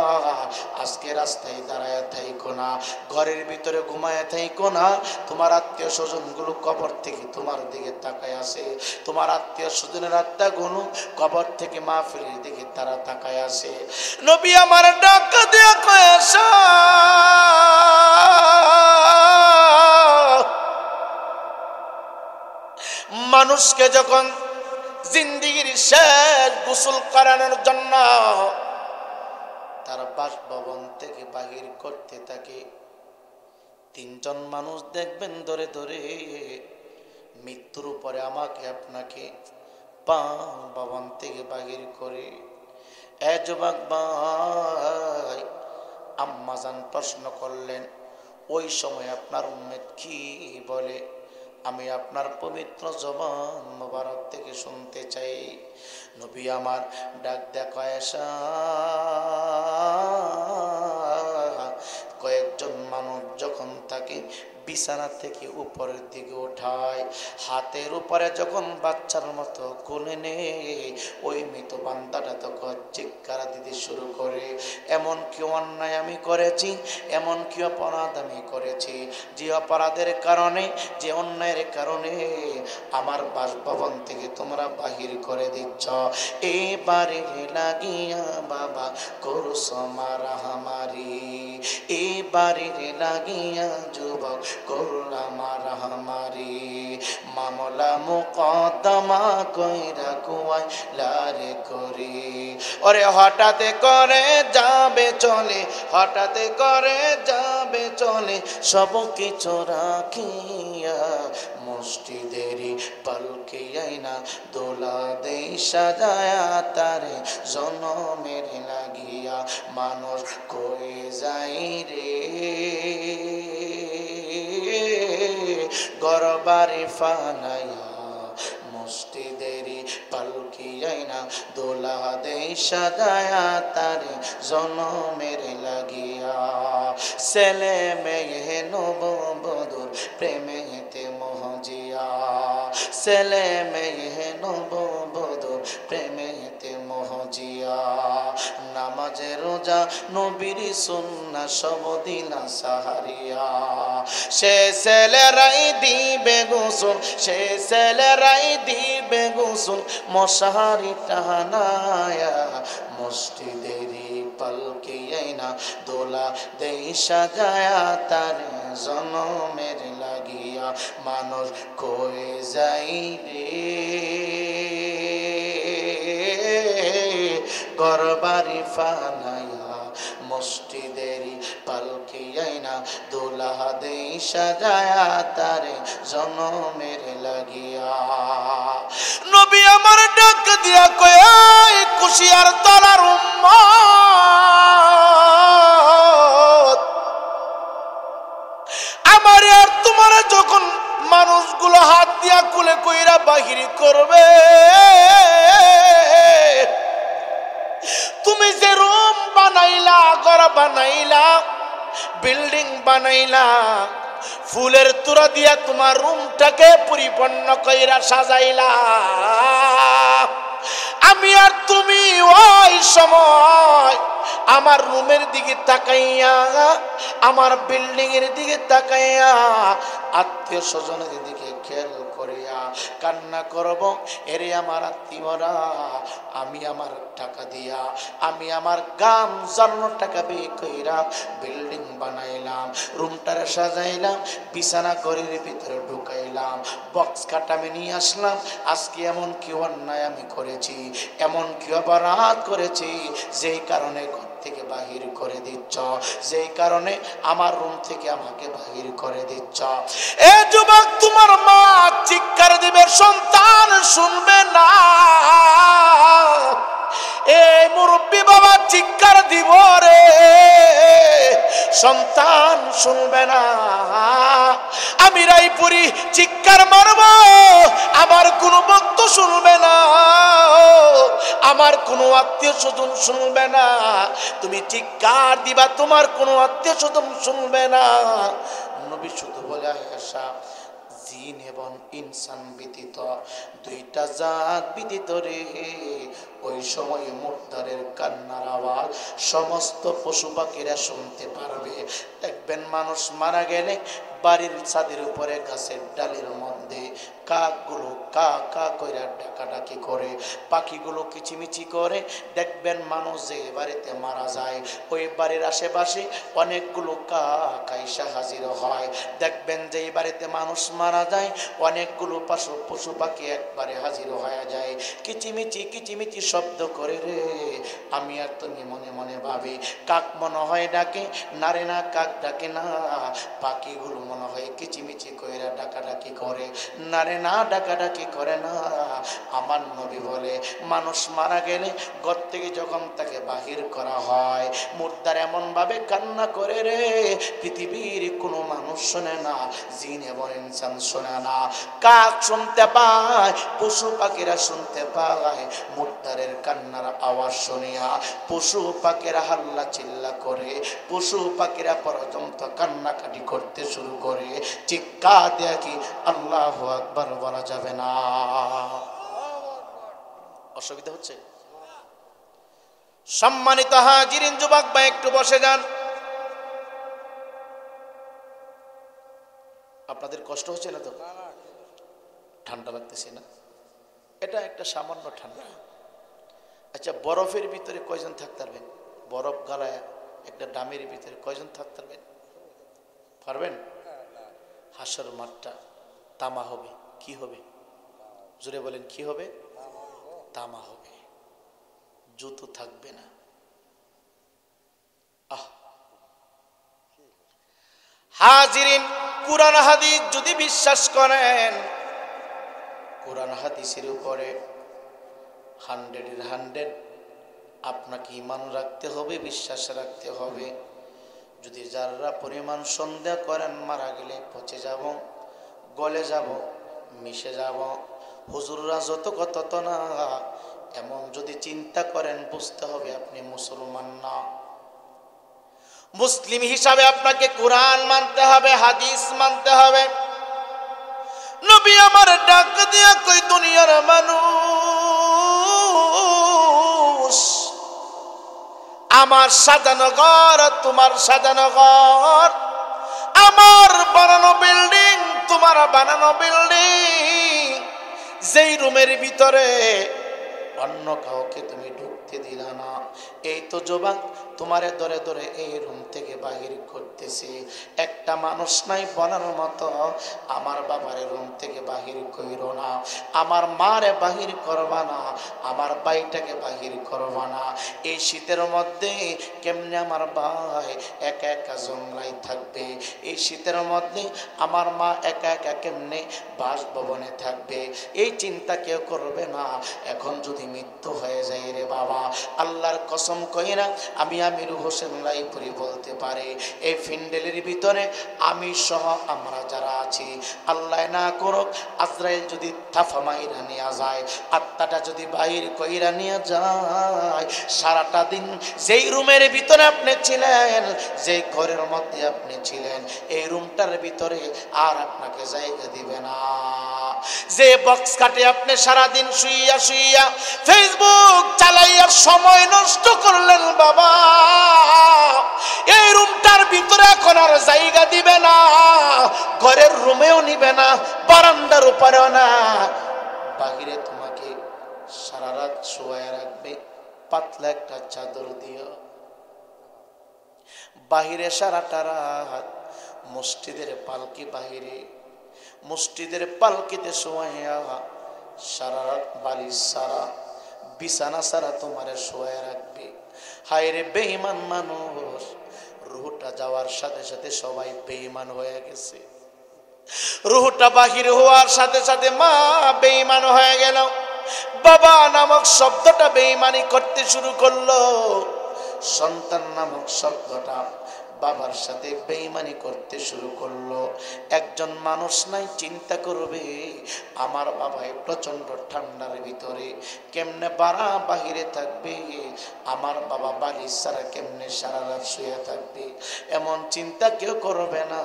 আজকে রাস্তায় দাঁড়ায় থাইকো না, ঘরের ভিতরে ঘুমায় থাইকো না, তোমার আত্মীয় স্বজনগুলো কবর থেকে তোমার দিকে তাকায় আছে, তোমার আত্মীয় স্বজনের আত্মা গুলো কবর থেকে মাহফিলের দিকে তারা তাকায় আছে। নবী আমার ডাক দিয়া কয়, মানুষকে যখন জিন্দেগির শেষ গোসল করানোর জন্য তার বাসভবন থেকে বাহির করতে থাকে, 3 জন মানুষ দেখবেন ধরে ধরে মৃত্যুর উপরে আমাকে আপনাকে ভবন থেকে বাহির করে। এ যুবক ভাই, আম্মা জান প্রশ্ন করলেন, ওই সময় আপনার উম্মত কি বলে? আমি আপনার পবিত্র জবান মোবারক থেকে শুনতে চাই। নবী আমার ডাক দেখ আয়েশা, কয়েকজন মানুষ যখন তাকে বিছানা থেকে উপরের দিকে ওঠায়, হাতের উপরে যখন বাচ্চার মতো কোলে নেয়, ওই মৃত বান্দাটা তখন চিৎকার দিতে শুরু করে, এমন কি অন্যায় আমি করেছি, এমন কি অপরাধ আমি করেছি, যে অপরাধের কারণে, যে অন্যায়ের কারণে আমার বাসভবন থেকে তোমরা বাহির করে দিচ্ছ। এবারে লাগিয়া বাবা করছো মারামারি, এবারে লাগিয়া যুবক করলাম মারামারি, মামলা মুকদ্দমা কইরা কুয়াই লারে করি। ওরে হঠাৎ করে যাবে চলে, হঠাৎ করে যাবে চলে, সব কিছু রাখিয়া মসজিদেরই পালকি আইনা দোলা দেই সাজায়া তারে জনমের লাগিয়া মানুষ কই যাই রে, গরবারে ফানাইয়া মসজিদেরই পালকি আইনা দোলা দেই সাজায়া তারে জনমের লাগিয়া। ছেলে মেয়ে নববধূর প্রেমেতে মহজিয়া, ছেলে মেয়ে নববধূর প্রেমেতে মহজিয়া, নামাজে রোজা নবীর সুন্নাহ সব দিলা সাহারিয়া। সে ছেলেরাই দিবে গোসল, সে ছেলেরাই দিবে গোসল, মশারি টানায়া মসজিদেরই পালকি আইনা দোলা দেই সাজায়া তারে জনমের লাগিয়া মানুষ কই যাই রে, ঘরবাড়ি ফানাইয়া মসজিদেরই পালকি আইনা দোলা দেই সাজায়া তারে জনমের লাগিয়া। নবী আমার ডাক দিয়া কয়, কুশিয়ার তলার উম্মত, আমার আর তোমার যখন মানুষগুলো হাত দিয়া কুলে কইরা বাহির করবে, তুমি যে রুম বানাইলা, ঘর বানাইলা, বিল্ডিং বানাইলা, ফুলের তোড়া দিয়া তোমার রুমটাকে পরিপূর্ণ কইরা সাজাইলা, আমি আর তুমি ওই সময় আমার রুমের দিকে তাকাইয়া, আমার বিল্ডিং এর দিকে তাকাইয়া, আত্মীয় স্বজনের দিকে খেয়াল করিয়া কান্না করব, এরে আমার আত্মীয়রা, আমি আমার টাকা দিয়া, আমি আমার গাম জন্য টাকা বে কইরা বিল্ডিং বানাইলাম, রুমটারে সাজাইলাম, বিছানা ঘরের ভিতরে ঢুকাইলাম, বক্স কাটা আমি নিয়ে আসলাম, আজকে এমন কি অন্যায় আমি করেছি, এমন কি অপরাধ করেছি, যেই কারণে থেকে বাহির করে দিচ্ছ, যেই কারণে আমার রুম থেকে আমাকে বাহির করে দিচ্ছ। এ যুবক, তোমার মা চিৎকার দিবে, সন্তান শুনবে না, এই মুরব্বী বাবা চিৎকার দিব রে, সন্তান শুনবে না। আমি রায়পুরি চিৎকার মারব, আমার কোনো ভক্ত শুনবে না, আমার কোনো আত্মীয় স্বজন শুনবে না, তুমি চিৎকার দিবা, তোমার কোনো আত্মীয় স্বজন শুনবে না। নবী শুধু বলে, আয়েশা, জিন এবং ইনসান ব্যতীত দুইটা জাত ব্যতীত রে, ওই সময় মুর্দারের কান্নার আওয়াজ সমস্ত পশু পাখিরা শুনতে পারবে। দেখবেন মানুষ মারা গেলে বাড়ির ছাদের উপরে গাছের ডালের মধ্যে কাকগুলো কা কা কইরা ডাকাডাকি করে, পাখিগুলো কিচিমিচি করে। দেখবেন মানুষ যে বাড়িতে মারা যায়, ওই বাড়ির আশেপাশে অনেকগুলো কাক আইসা হাজির হয়। দেখবেন যে বাড়িতে মানুষ মারা যায়, অনেকগুলো পশু পাখি একবারে হাজির হয়ে যায়, কিচিমিচি কিচিমিচি শব্দ করে রে। আমি আর তুমি মনে মনে ভাবি, কাক মনে হয় ডাকে, না রে না, কাক ডাকে না, পাখিগুলো মনে হয় কিচিমিচি কইরা ডাকাডাকি করে, না রে না, ডাকাডাকি করে না। আমার নবী বলে মানুষ মারা গেলে ঘর থেকে যখন তাকে বাহির করা হয়, মুর্দার এমন ভাবে কান্না করে রে, পৃথিবীর কোনো মানুষ শোনে না, জিন এবং ইনসান শোনে না। কাক শুনতে পায়, পশু পাখিরা শুনতে পায় মুর্দারের কান্নার আওয়াজ শুনিয়া। পশু পাখিরা হাল্লা চিল্লা করে, পশু পাখিরা পর্যন্ত কান্নাকাটি করতে শুরু করে। চিৎকার দেয়া কি আল্লাহু আকবার বলা যাবে না? অসুবিধা হচ্ছে? সম্মানিত হাজিরিন, যুবক ভাই একটু বসে যান। আপনাদের কষ্ট হচ্ছে না তো? ঠান্ডা লাগতেছে না? এটা একটা সামান্য ঠান্ডা। আচ্ছা, বরফের ভিতরে কয়জন থাকতে পারবেন? বরফ গালায় একটা ডামের ভিতরে কয়জন থাকতে পারবেন? পারবেন? হাসর মাঠটা তামা হবে। কি হবে? জোরে বলেন, কি হবে? তামা হবে, জুতো থাকবে না। হাজিরিন, কুরআন হাদিস যদি বিশ্বাস করেন, কুরআন হাদিসের উপরে 100 আপনাকে ঈমান রাখতে হবে, বিশ্বাস রাখতে হবে। যদি যারা পরিমাণ সন্দেহ করেন মারা গেলে পচে যাব, গলে যাব, মিশে যাব, হুজুররা যত কত না, এমন যদি চিন্তা করেন বুঝতে হবে আপনি মুসলমান না। মুসলিম হিসাবে আপনাকে কোরআন মানতে হবে, হাদিস মানতে হবে। নবী আমার ডাক দিয়া কই, দুনিয়ার মানুষ, আমার সাজানো ঘর তোমার সাজানো ঘর, আমার বানানো বিল্ডিং তোমার বানানো বিল্ডিং, যেই রুমের ভিতরে অন্য কাউকে তুমি ঢুকতে দিলা না, এই তো জবান তোমারে ধরে ধরে এই রুম থেকে বাহির করতেছে। একটা মানুষ নাই বলার মতো আমার বাবারে রুম থেকে বাহির কইরো না, আমার মারে বাহির করবা না, আমার ভাইটাকে বাহির করবা না। এই শীতের মধ্যে কেমনে আমার ভাই একা একা জংলাই থাকবে? এই শীতের মধ্যে আমার মা একা একা কেমনে বাসভবনে থাকবে? এই চিন্তা কেউ করবে না। এখন যদি মৃত্যু হয়ে যায় রে বাবা, আল্লাহর কসম কইরা আমি আমির হোসেন রায়পুরি বলতে পারি, এই ফিন্ডেলের ভিতরে আমি সহ আমরা যারা আছি, আল্লাহ না করুক আজরাইল যদি থাফা মাইরা নিয়ে যায়, আত্মাটা যদি বাহির কইরা নিয়ে যায়, সারাটা দিন যেই রুমের ভিতরে আপনি ছিলেন, যেই ঘরের মধ্যে আপনি ছিলেন, এই রুমটার ভিতরে আর আপনাকে জায়গা দিবে না। যে বক্স কাটে আপনি সারাদিন শুইয়া শুইয়া ফেসবুক চালাইয়া সময় নষ্ট করলেন বাবা, এই রুমটার ভিতরে এখন আর জায়গা দিবে না, ঘরের রুমেও নিবে না, বারান্দার উপরেও না, বাহিরে তোমাকে সারা রাত শোয়ায় রাখবে পাতলা একটা চাদর দিও। বাহিরে সারাটা রাত মসজিদের পালকি বাহিরে, মসজিদের পালকিতে শোয়াইয়া সারা রাত বালিশ সারা বিছানা সারা তোমারে শোয়ায় রাখবে। হায় রে বেঈমান মানুষ, রুহটা যাওয়ার সাথে সাথে সবাই বেঈমান হয়ে গেছে। রুহটা বাহির হওয়ার সাথে সাথে মা বেঈমান হয়ে গেল, বাবা নামক শব্দটা বেঈমানি করতে শুরু করলো, সন্তান নামক শব্দটা বাবার সাথে বেঈমানি করতে শুরু করলো। একজন মানুষ নাই চিন্তা করবে আমার বাবা প্রচন্ড ঠান্ডার ভিতরে কেমনে বাহিরে থাকবে, আমার বাবা বালিশ ছাড়া কেমনে সারা রাত শুয়ে থাকবে, এমন চিন্তা কেউ করবে না।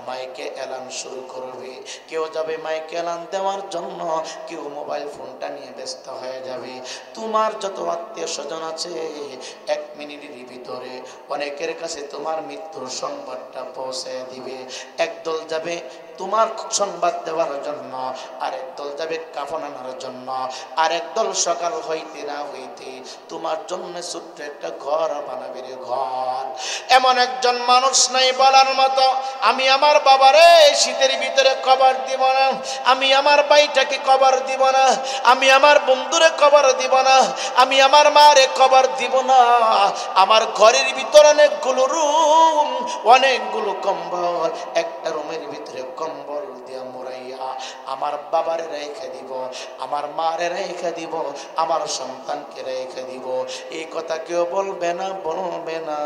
মাইকে এলান শুরু করবে, কেউ যাবে মাইকে এলান দেওয়ার জন্য, কেউ মোবাইল ফোনটা নিয়ে ব্যস্ত হয়ে যাবে। তোমার যত আত্মীয় স্বজন আছে 1 মিনিটের ভিতরে অনেকের কাছে তোমার মৃত্যুর সংবাদটা পৌঁছে দিবে। একদল যাবে তোমার সংবাদ দেওয়ার জন্য, আরেক দল যাবে কাফন আনার জন্য, আরেক দল সকাল হইতে না হইতে তোমার জন্য ছোট্ট একটা ঘর বানাবে রে ঘর। এমন একজন মানুষ নাই বলার মতো আমি আমার বাবারে শীতের ভিতরে কবর দিব না, আমি আমার ভাইটাকে কবর দিব না, আমি আমার বন্ধুরে কবর দিব না, আমি আমার মারে কবর দিব না। আমার ঘরের ভিতরে অনেকগুলো রুম অনেকগুলো কম্বল একটা রুমের ভিতরে কম্বল দিয়া মোড়াইয়া আমার বাবারে রেখে দিব, আমার মারে রেখে দিব, আমার সন্তানকে রেখে দিব। এই কথা কেউ বলবে না, বলবে না,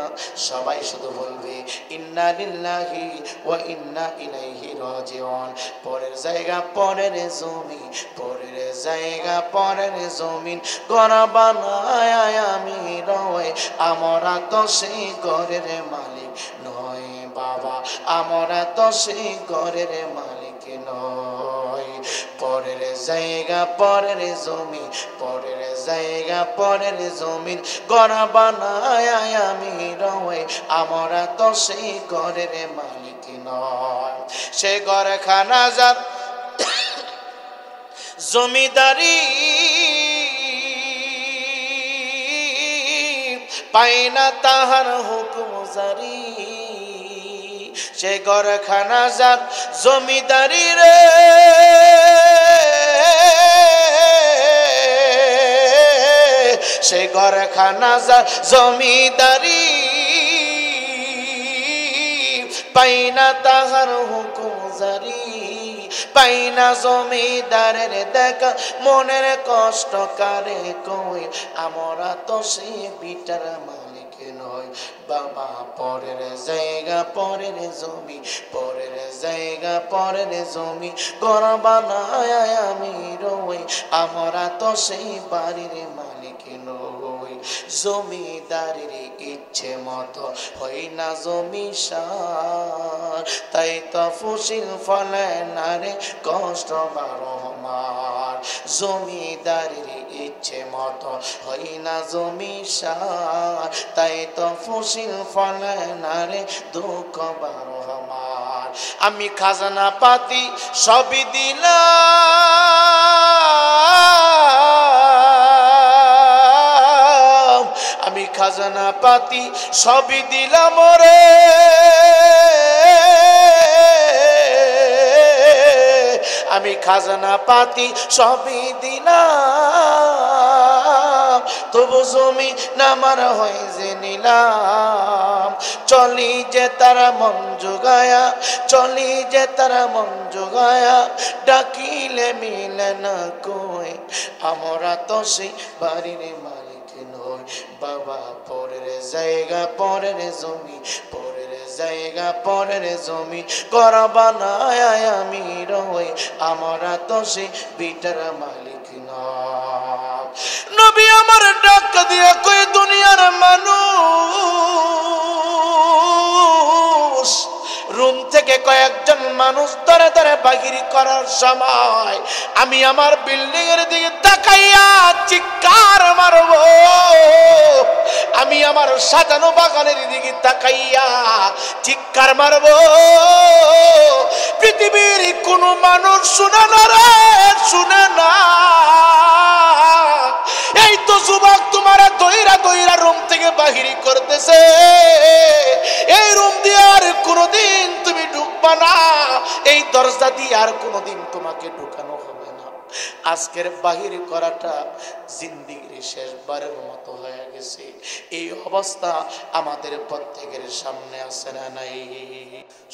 সবাই শুধু বলবে ইন্না লিল্লাহি ওয়া ইন্না ইলাইহি রাজিউন। পরের জায়গা পরের জমি, পরের জায়গা পরের জমিন, ঘর বানায় আমি রয়, আমরা তো সেই ঘরের মালিক নয় বাবা, আমরা তো সেই ঘরের মালিক নয়। পরের জায়গা পরের জমি, পরের জায়গা পরের জমিন, ঘর বানায় আমি রয়, আমরা তো সেই ঘরের মালিক নয়। সে ঘর খানা যার জমিদারি পাইনা তাহার হুকুম জারি, সে ঘর খানা যার জমিদারি রে, সে ঘর খানা যার জমিদারি পাইনা তাহার হুকুম জারি, পাইনা জমিদারের দেখা মনের কষ্ট কারে কই, আমরা তো সে বিটার মালিক নয় বাবা। পরের জায়গা পরের জমি, পরের জায়গা পরের জমি, ঘর বানায় আমি রই, আমরা তো সেই বাড়ির মালিক নই। জমিদারের ইচ্ছে মতো হই না জমি সার, তাই তো ফসিল ফলে না রে কষ্ট বারমার। জমিদারের ইচ্ছে মতো হই না জমি সার, তাই তো ফসিল ফলে না রে দুঃখ বারমার। আমি খাজনা পাতি সবই দিলাম, আমি খাজনা পাতি সবই দিলাম রে, আমি খাজনা পাতি সবই দিলাম, তবু জমি নামার হয় যে নিলাম। চলি যে তারা মন জোগায়া, চলি যে তারা মন জোগায়া, ডাকিলে মিলে না কই, আমরা তো সেই বাড়ির মালিক নই বাবা। পরের জায়গা পরের জমি, পরের জায়গা পরের জমি, ঘর বানায় আমি রই, আমরা তো সেই বিটার মালিক নয়। নবী আমার ডাক দিয়ে কই দুনিয়ার মানুষ, রুম থেকে কয়েকজন মানুষ ধরে ধরে বাহির করার সময় আমি আমার বিল্ডিং এর দিকে তাকাইয়া চিৎকার মারব, আমি আমার সাজানো বাগানের দিকে তাকাইয়া চিৎকার মারব, পৃথিবীর কোন মানুষ শুনে না রে, শুনে না। এই তো যুবক তোমার দইরা দইরা রুম থেকে বাহির করতেছে, এই রুম দিয়ে আর কোনোদিন তুমি ঢুকবা না, এই দরজা দিয়ে আর কোনোদিন তোমাকে ঢুকানো হবে না। আজকের বাহির করাটা জিন্দিগির শেষবারের মতো হয়ে গেছে। এই অবস্থা আমাদের প্রত্যেকের সামনে আছে না নাই?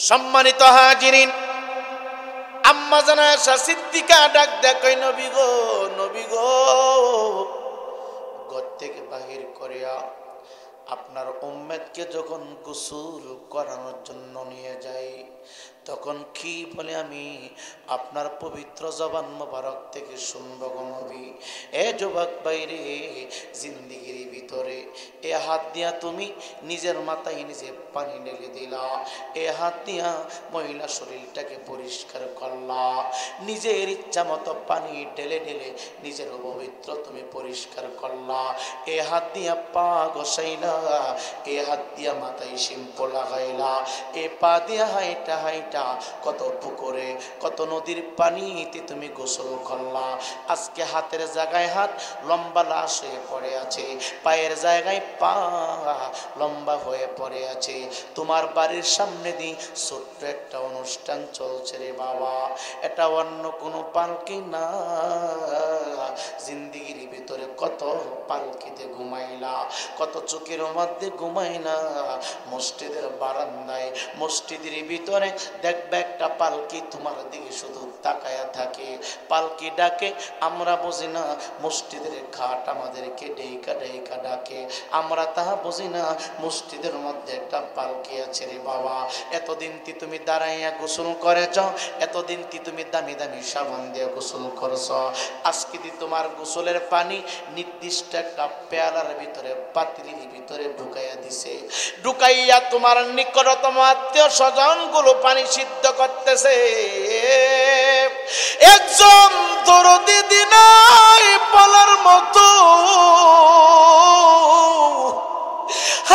সম্মানিত হাজিরিন, আম্মা জানা আয়েশা সিদ্দিকা ডাক দেয় কই নবী গো, নবী গো, ঘর থেকে বাহির করিয়া আপনার উম্মতকে যখন গোসল করানোর জন্য নিয়ে যাই, তখন কি বলে আমি আপনার পবিত্র জবান মোবারক থেকে শুনবো গো নবী? এ যুবক বাইরে, জিন্দিগির ভিতরে এ হাত দিয়া তুমি নিজের মাথায় নিজে পানি ঢেলে দিলা, এ হাত দিয়া মহিলা শরীরটাকে পরিষ্কার করলা, নিজের ইচ্ছা মতো পানি ঢেলে ঢেলে নিজের পবিত্র তুমি পরিষ্কার করলা, এ হাত দিয়া পা ঘষাইলা, এ হাত দিয়া মাথায় শ্যাম্পু লাগাইলা, এ পা দিয়া হাইটা হাইটা পানিটা কত পুকুরে কত নদীর পানিতে তুমি গোসল করলা, আজকে হাতের জায়গায় হাত লম্বা লাশ হয়ে পড়ে আছে, পায়ের জায়গায় পা লম্বা হয়ে পড়ে আছে। তোমার বাড়ির সামনে দিয়ে ছোট্ট একটা অনুষ্ঠান চলছে রে বাবা, এটা অন্য কোনো পালকি না। জিন্দিগির ভিতরে কত পালকিতে ঘুমাইলা, কত চোখের মধ্যে ঘুমাইলা, মসজিদের বারান্দায় মসজিদের ভিতরে দেখবে একটা পালকি তোমার দিকে শুধু তাকায়া থাকে, পালকি ডাকে আমরা বুঝি না, মসজিদের ঘাট আমাদেরকে ডেইকা ডেইকা ডাকে, আমরা তাহা বুঝি না মসজিদের মধ্যে একটা পালকি আছে রে বাবা। এতদিন কি তুমি দাঁড়াইয়া গোসল করেছ, এতদিন কি তুমি দামি দামি সাবান দিয়ে গোসল করছ, আজকে দি তোমার গোসলের পানি নির্দিষ্ট একটা পেয়ালার ভিতরে পাতিলির ভিতরে ঢুকাইয়া দিছে, ঢুকাইয়া তোমার নিকটতম আত্মীয় স্বজন গুলো পানি সিদ্ধ করতেছে। একজন দরদি দিনাই বলার মতো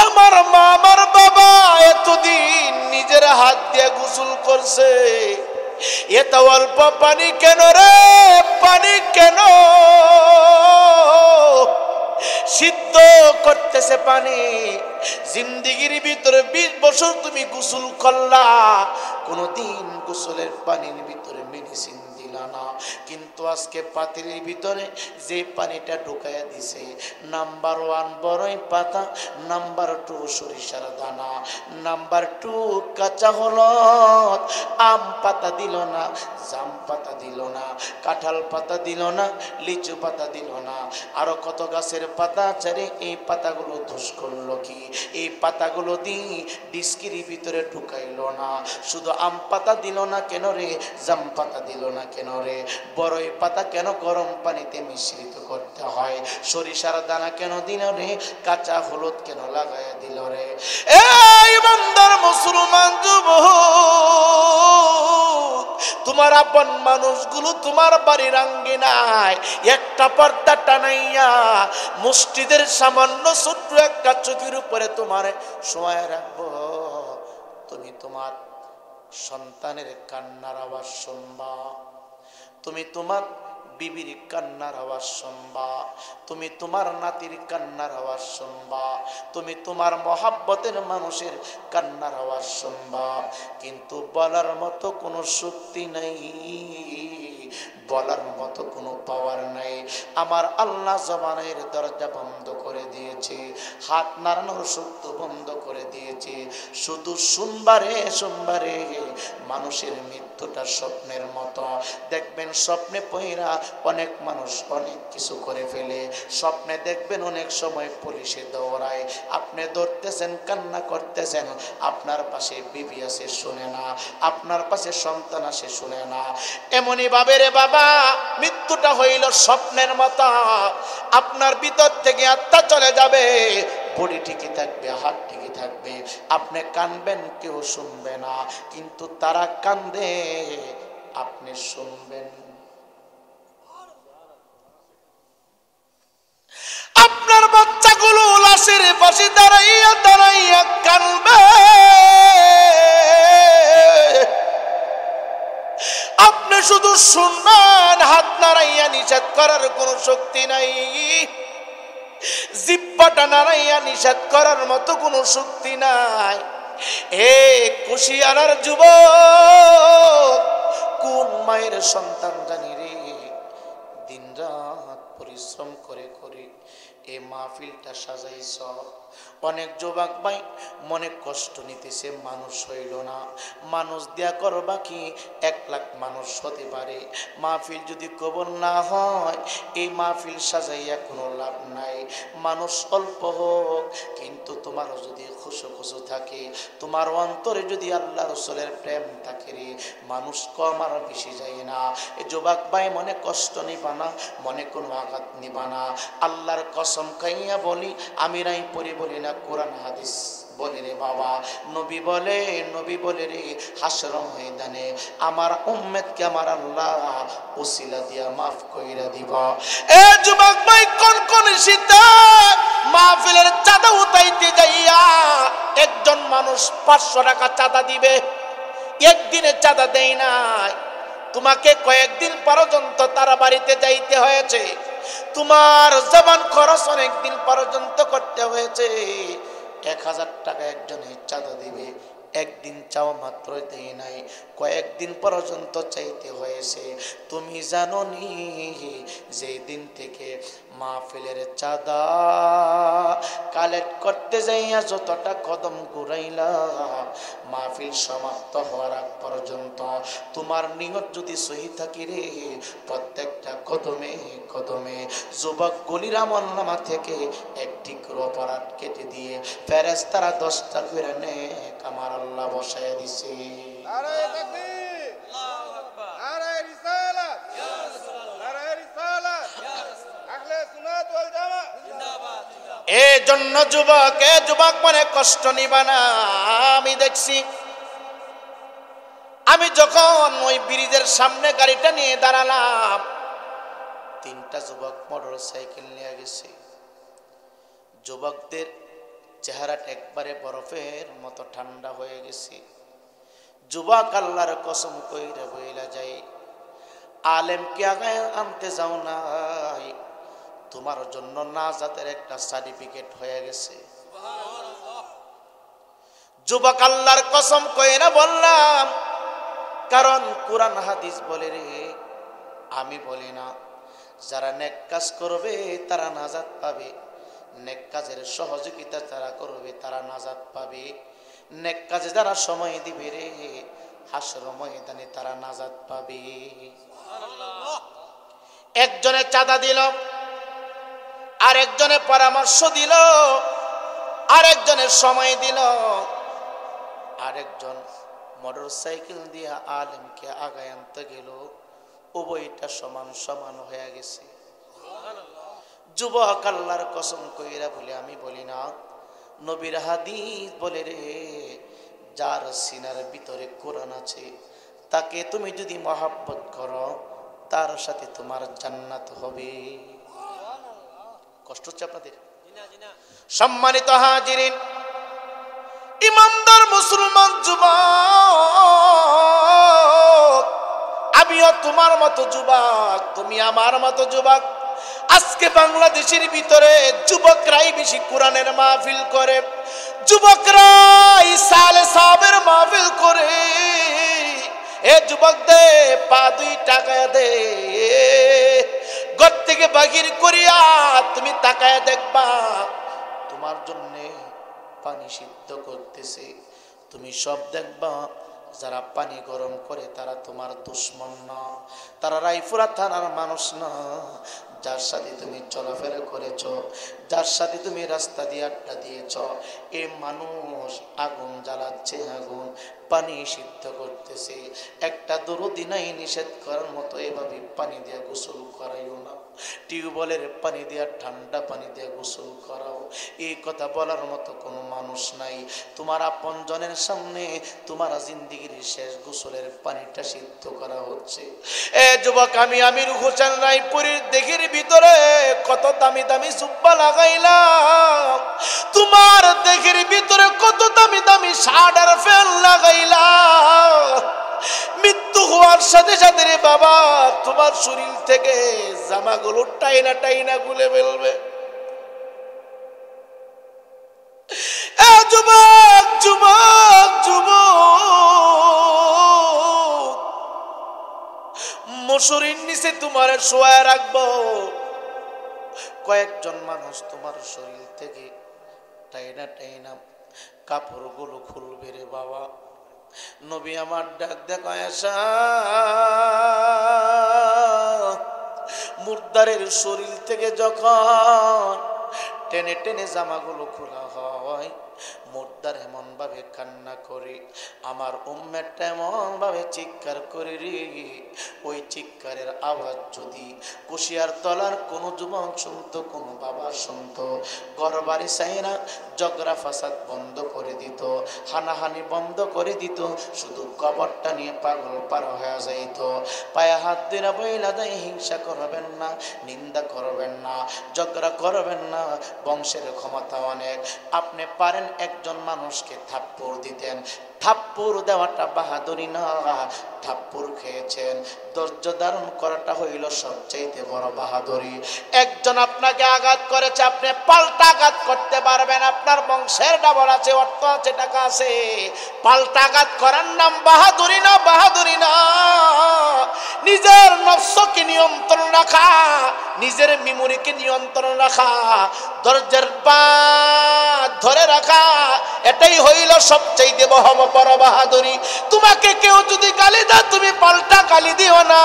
আমার মা আমার বাবা এতদিন নিজের হাত দিয়ে গোসল করছে, এত অল্প পানি কেন রে, পানি কেন সিদ্ধ করতেছে পানি। জিন্দিগির ভিতরে 20 বছর তুমি গোসল করলা, কোনদিন গোসলের পানির ভিতরে মেডিসিন দিলা না, কিন্তু আজকে পাতিলের ভিতরে যে পানিটা ঢুকাইয়া দিছে, নাম্বার 1 বড়ই পাতা, নাম্বার 2 সরিষার দানা, নাম্বার 2 কাঁচা হলুদ। আম পাতা দিল না, জাম পাতা দিল না, কাঁঠাল পাতা দিল না, লিচু পাতা দিল না, আরো কত গাছের পাতা আছে রে, এই পাতাগুলো দোষ করলো কি, এই পাতাগুলো দিয়ে ডিস্কির ভিতরে ঢুকাইলো না। শুধু আম পাতা দিল না কেন রে, জাম পাতা দিল না কেন রে, বড়ই পাতা কেন গরম পানিতে মিশ্রিত করতে হয়, সরিষার দানা কেন দিল রে, কাঁচা হলুদ কেন লাগাইয়া দিল রে। এই বান্দার মুসলমান যুবক, তোমার আপন মানুষগুলো তোমার বাড়ির আঙ্গিনায় একটা পর্দা টানাইয়া মসজিদের সামান্য ছোট্ট একটা চোখের উপরে তোমার শোয়ায় রাখবো। তুমি তোমার সন্তানের কান্নার আওয়াজ শুনবা, তুমি তোমার বিবির কান্নার আওয়াজ শুনবা, তুমি তোমার নাতির কান্নার আওয়াজ শুনবা, তুমি তোমার মহাব্বতের মানুষের কান্নার আওয়াজ শুনবা, কিন্তু বলার মতো কোনো শক্তি নাই, বলার মতো কোনো পাওয়ার নাই। আমার আল্লাহ জবানের দরজা বন্ধ করে দিয়েছে, হাত নাড়ানোর শক্তি বন্ধ করে দিয়েছে। শুধু শুনবারে শুনবারে মানুষের মৃত্যুটা স্বপ্নের মতো। দেখবেন স্বপ্নে পয়রা অনেক মানুষ অনেক কিছু করে ফেলে, স্বপ্নে দেখবেন অনেক সময় পুলিশে দৌড়ায়, আপনি ধরতেছেন কান্না করতেছেন, আপনার পাশে বিবি আছে শুনে না, আপনার পাশে সন্তান আছে শুনে না। এমনই ভাবে রে বাবা মৃত্যুটা হইল স্বপ্নের মতো, আপনার ভিতর থেকে আত্মা চলে যাবে, বডি ঠিকই থাকবে, হাত ঠিকই থাকবে, আপনি কানবেন কেউ শুনবে না, কিন্তু তারা কান্দে আপনি শুনবেন। আপনার বাচ্চাগুলো লাশের পাশে দাঁড়াইয়া দাঁড়াইয়া কানবে, আপনি শুধু শুনবেন, হাত নাড়াইয়া নিষেধ করার কোনো শক্তি নাই, জিহ্বাটা নাড়াইয়া নিষেধ করার মতো কোনো শক্তি নাই। এ কুশিয়ারার যুবক, কোন মায়ের সন্তান জানি রে, দিন রাত পরিশ্রম করে করে এই মাহফিলটা সাজাইছ। অনেক যুবক ভাই মনে কষ্ট নিতেছে, মানুষ হইল না, মানুষ দেয়া করবা কি, 1 লাখ মানুষ হতে পারে, মাহফিল যদি কবুল না হয় এই মাহফিল সাজাইয়া কোনো লাভ নাই। মানুষ অল্প হোক, কিন্তু তোমার যদি খুশু খুশু থাকে, তোমার অন্তরে যদি আল্লাহ রাসূলের প্রেম থাকে রে, মানুষ কম আর বেশি যায় না। এই যুবক ভাই মনে কষ্ট নিবা না, মনে কোনো আঘাত নিবা না, আল্লাহর কসম খাইয়া বলি, আমি নাই পড়ি বলি না, কোরআন হাদিস বলে রে বাবা, নবী বলে রে, হাসর ময়দানে আমার উম্মতকে আমার আল্লাহ ওসিলা দিয়া মাফ কইরা দিব। এ যুবক ভাই, কোন কোন শীতে মাহফিলের চাঁদা উঠাইতে যাইয়া একজন মানুষ 500 টাকা চাঁদা দিবে, একদিনে চাঁদা দেয় নাই, তোমাকে কয়েকদিন পর্যন্ত তারা বাড়িতে যাইতে হয়েছে, তোমার জবান খরচ অনেকদিন পর্যন্ত করতে হয়েছে। 1000 টাকা একজনের চাঁদা দিবে, একদিন চাও মাত্র দেয় নাই, কয়েকদিন পর্যন্ত চাইতে হয়েছে। তুমি জানো নি যে দিন থেকে মাহফিলের চাঁদা কালেক্ট করতে যাইয়া যতটা কদম ঘুরাইলা, মাহফিল সমাপ্ত হওয়ার আগ পর্যন্ত তোমার নিয়ত যদি সহি থাকে রে, প্রত্যেকটা কদমে কদমে যুবক গলির আমলনামা থেকে একটি অপরাধ কেটে দিয়ে ফেরেশতারা 10টা করে নেক আমার আল্লাহ বসায় দিছে। নারায়ে তাকবীর, আল্লাহু আকবার, নারায়ে রিসালাত, ইয়া রাসূলুল্লাহ, নারায়ে রিসালাত, ইয়া রাসূলুল্লাহ, আহলে সুন্নাত ওয়াল জামাত জিন্দাবাদ, জিন্দাবাদ। এই জন্য যুবক মনে কষ্ট নিবা না। আমি দেখছি, আমি যখন ওই ব্রিজের সামনে গাড়িটা নিয়ে দাঁড়ালাম, 3টা যুবক মোটর সাইকেল নিয়ে গেছে। যুবকদের চেহারাটা একবারে বরফের মতো ঠান্ডা হয়ে গেছে। যুবক আল্লাহর কসম কইরা বইলা যায়, আলেমকে আগায় আনতে যাও নাই, তোমার জন্য নাজাতের একটা সার্টিফিকেট হয়ে গেছে। যুবক আল্লাহর কসম কইরা বললাম, কারণ কোরআন হাদিস বলে রে, আমি বলি না, যারা নেক কাজ করবে তারা নাজাত পাবে, নেক কাজের সহযোগিতা যারা করবে তারা নাজাত পাবে, নেক কাজে যারা সময় দিবে রে, হাসর ময়দানে তারা নাজাত পাবে। একজনে চাঁদা দিল, আরেকজনে পরামর্শ দিল, আরেকজনের সময় দিল, আরেকজন মোটর সাইকেল দিয়ে আলেমকে আগায় আনতে গেল। উভয়টা সমান সমান হয়ে গেছে। যুবক আল্লাহর কসম কইরা বলে, আমি বলি না, নবীর হাদিস বলে রে, যার সিনার ভিতরে কোরআন আছে তাকে তুমি যদি মহাব্বত করো, তার সাথে তোমার জান্নাত হবে। কষ্ট হচ্ছে আপনাদের? সম্মানিত হাজিরিন, ইমানদার মুসলমান যুবক, আমিও তোমার মতো যুবক, তুমি আমার মতো যুবক। আজকে বাংলাদেশের ভিতরে যুবকরাই বেশি কোরআনের মাহফিল করে, যুবকরাই সালে সাহেবের মাহফিল করে। এ যুবক দে, পা 2 টাকা দে, ঘর থেকে বাহির করিয়া তুমি তাকায় দেখবা, তোমার জন্য পানি সিদ্ধ করতেছে। তুমি সব দেখবা, যারা পানি গরম করে তারা তোমার দুশ্মন না, তারা রায়পুরা থানার মানুষ না। যার সাথে তুমি চলাফেরা করেছ, যার সাথে তুমি রাস্তা দিয়ে আড্ডা দিয়েছ, এ মানুষ আগুন জ্বালাচ্ছে, আগুন পানি সিদ্ধ করতেছে। একটা দরদি নাই নিষেধ করার মতো এভাবে পানি দিয়ে গোসল করাইও না, টিউবওয়েলের পানি দিয়ে ঠান্ডা পানি দিয়ে গোসল করাও, এই কথা বলার মতো কোনো মানুষ নাই। তোমার আপনজনের সামনে তোমার জিন্দেগির শেষ গোসলের পানিটা সিদ্ধ করা হচ্ছে। এ যুবক, আমি আমির হোসেন রায়পুরীর দেখির ভিতরে কত দামি দামি জুব্বা লাগাইলাম, তোমার দেখির ভিতরে কত দামি দামি শার্ট আর প্যান্ট লাগাইলাম। মৃত্যু হওয়ার সাথে সাথে রে বাবা, তোমার শরীর থেকে জামাগুলো টাইনা টাইনা খুলে ফেলবে। যুবক যুবক যুবক, মশুরির নিচে তোমার শোয়া রাখবো, কয়েকজন মানুষ তোমার শরীর থেকে টাইনা টাইনা কাপড়গুলো খুলবে রে বাবা। নবী আমার ডাক দেখো, আয়েশা, মুর্দারের শরীর থেকে যখন টেনে টেনে জামাগুলো খোলা হয়, মুর্দার এমন ভাবে কান্না করে, আমার উম্মেরটা এমন ভাবে চিৎকার করে রে, ওই চিৎকারের আওয়াজ যদি কুশিয়ার তলার কোনো যুবক শুনত, কোনো বাবা শুনত, ঘর বাড়ি চাইনা ঝগড়া ফাসাদ বন্ধ করে দিত, হানাহানি বন্ধ করে দিত, শুধু কবরটা নিয়ে পাগল পার হয়ে যাইত। পায়ে হাত দিয়ে বইলা দেয়, হিংসা করবেন না, নিন্দা করবেন না, ঝগড়া করবেন না, বংশের ক্ষমতা অনেক, আপনি পারেন এক একজন মানুষকে থাপ্পড় দিতেন। থাপ্পড় দেওয়াটা বাহাদুরি না, থাপ্পড় খেয়েছেন, ধৈর্য ধারণ করাটা হইল সবচেয়ে বড় বাহাদুরি। একজন আপনাকে আঘাত করেছে, আপনি পাল্টা আঘাত করতে পারবেন, আপনার বংশের ডাবল আছে, অর্থ আছে, টাকা আছে, পাল্টা আঘাত করার নাম বাহাদুরি না, বাহাদুরি না। নিজের নফসকে নিয়ন্ত্রণ রাখা, নিজের মেমোরিকে নিয়ন্ত্রণ রাখা, ধৈর্যের বাঁধ ধরে রাখা, এটাই হইল সবচেয়ে বড় বাহাদুরি। তোমাকে কেউ যদি গালি দেয় তুমি পাল্টা গালি দিও না,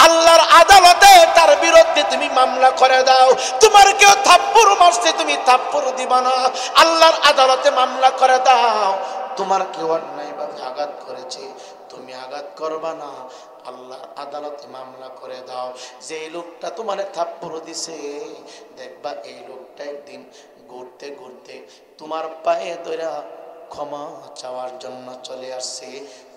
আল্লাহর আদালতে তার বিরুদ্ধে তুমি মামলা করে দাও। তোমার কেউ থাপ্পড় মারছে তুমি থাপ্পড় দিবা না, আল্লাহর আদালতে মামলা করে দাও। তোমার কেউ অন্যায়ভাবে আঘাত করেছে তুমি আঘাত করবা না, আল্লাহর আদালতে মামলা করে দাও। যে লোকটা তোমারে থাপ্পড় দিছে দেখবা এই লোকটা একদিন ঘুরতে ঘুরতে তোমার পায়ে ধরে ক্ষমা চাওয়ার জন্য চলে আসছে।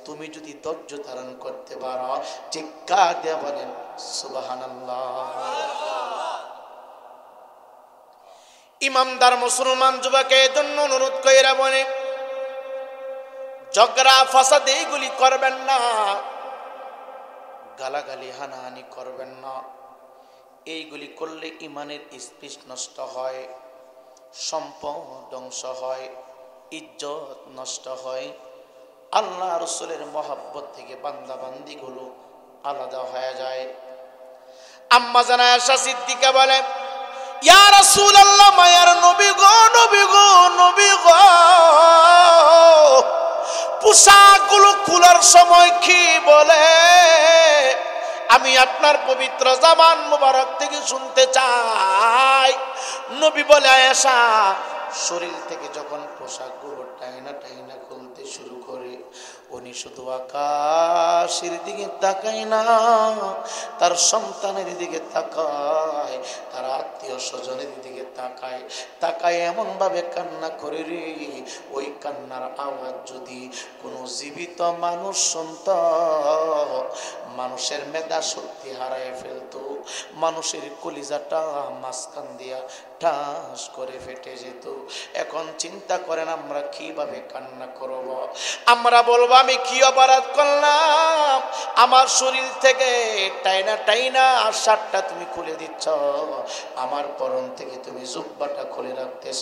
তুমি যদি ধৈর্য ধারণ করতে পারো, চিৎকার দিয়ে বলেন সুবহানাল্লাহ। ইমানদার মুসলমান যুবককে এই জন্য অনুরোধ কইরা বলে, ঝগড়া ফাসাদ এইগুলি করবেন না, গালাগালি হানাহানি করবেন না। এইগুলি করলে ইমানের স্পৃশ নষ্ট হয়, সম্পদ ধ্বংস হয়, ইজ্জত নষ্ট হয়, আল্লাহ রাসূলের মহব্বত থেকে বান্দা বান্দিগুলো আলাদা হয়ে যায়। আম্মা জানা আয়েশা সিদ্দিকা বলে, ইয়া রাসূলুল্লাহ, মায়ার নবী গো, নবী গো, নবী গো, পোশাকগুলো খোলার সময় কি বলে আমি আপনার পবিত্র জবান মুবারক থেকে শুনতে চাই। নবী বলে, আয়েশা, শরীর থেকে যখন পোশাকগুলো টাইনা টাইনা খুলতে শুরু করে, উনি শুধু আকাশের দিকে তাকায় না, তার সন্তানের দিকে তাকায়, তার আত্মীয় স্বজনের দিকে তাকায়, তাকায় এমন ভাবে কান্না করে রে, ওই কান্নার আওয়াজ যদি কোনো জীবিত মানুষ শুনত, মানুষের মেধা শক্তি হারায় ফেলতো, মানুষের কলিজাটা মাঝখান দিয়া ঠাস করে ফেটে যেত। এখন চিন্তা করেন আমরা কিভাবে কান্না করব। আমরা বলবো আমি কি অপরাধ করলাম, আমার শরীর থেকে টাইনা টাইনা শার্টটা তুমি খুলে দিচ্ছ, আমার পরন থেকে তুমি জুব্বাটা খুলে রাখতেছ,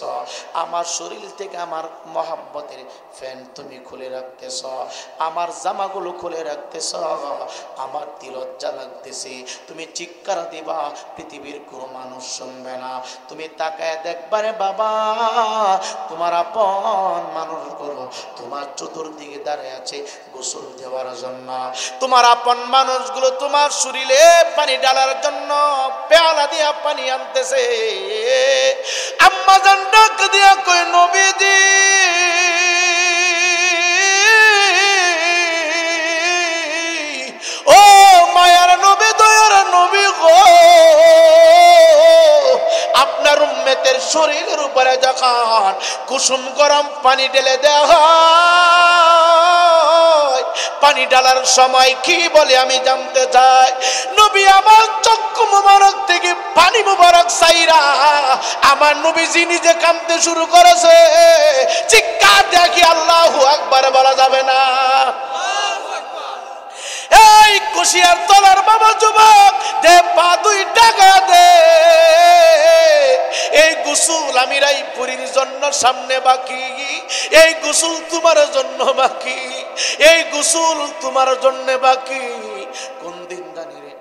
আমার শরীর থেকে আমার মহাব্বতের ফ্যান তুমি খুলে রাখতেছ, আমার জামাগুলো খুলে রাখতেছ, আমার তিলজ্জা লাগতেছে, তুমি চিৎকার দিবা, পৃথিবীর কোনো মানুষ শুনবে না। তুমি তাকায় দেখবারে বাবা, তোমার আপন মানুষগুলো তোমার চতুর্দিকে দাঁড়িয়ে আছে গোসল দেওয়ার জন্য, তোমার আপন মানুষগুলো তোমার শরীরে পানি ঢালার জন্য পেয়ালা দিয়া পানি আনতেছে। আম্মা জান ডাক দিয়া কই, নবীজি ও মায়ার নবী, দয়ার নবী গো, আপনার উম্মতের শরীরের উপরে যখন কুসুম গরম পানি ঢেলে দেওয়া হয়, পানি ঢালার সময় কি বলে আমি জানতে চাই। নবী আমার চক্ষু মুবারক থেকে পানি মুবারক সাইরা আমার নবীজি নিজে কাঁদতে শুরু করেছে। চিৎকার দেখি আল্লাহু আকবার বলা যাবে না। এই কুশিয়ার তলার বাবা যুবক, দে পা দুই টাকা দে, এই গোসল আমি রায়পুরীর জন্য সামনে বাকি, এই গোসল তোমার জন্য বাকি, এই গোসল তোমার জন্য বাকি। কোন দিন জানি রে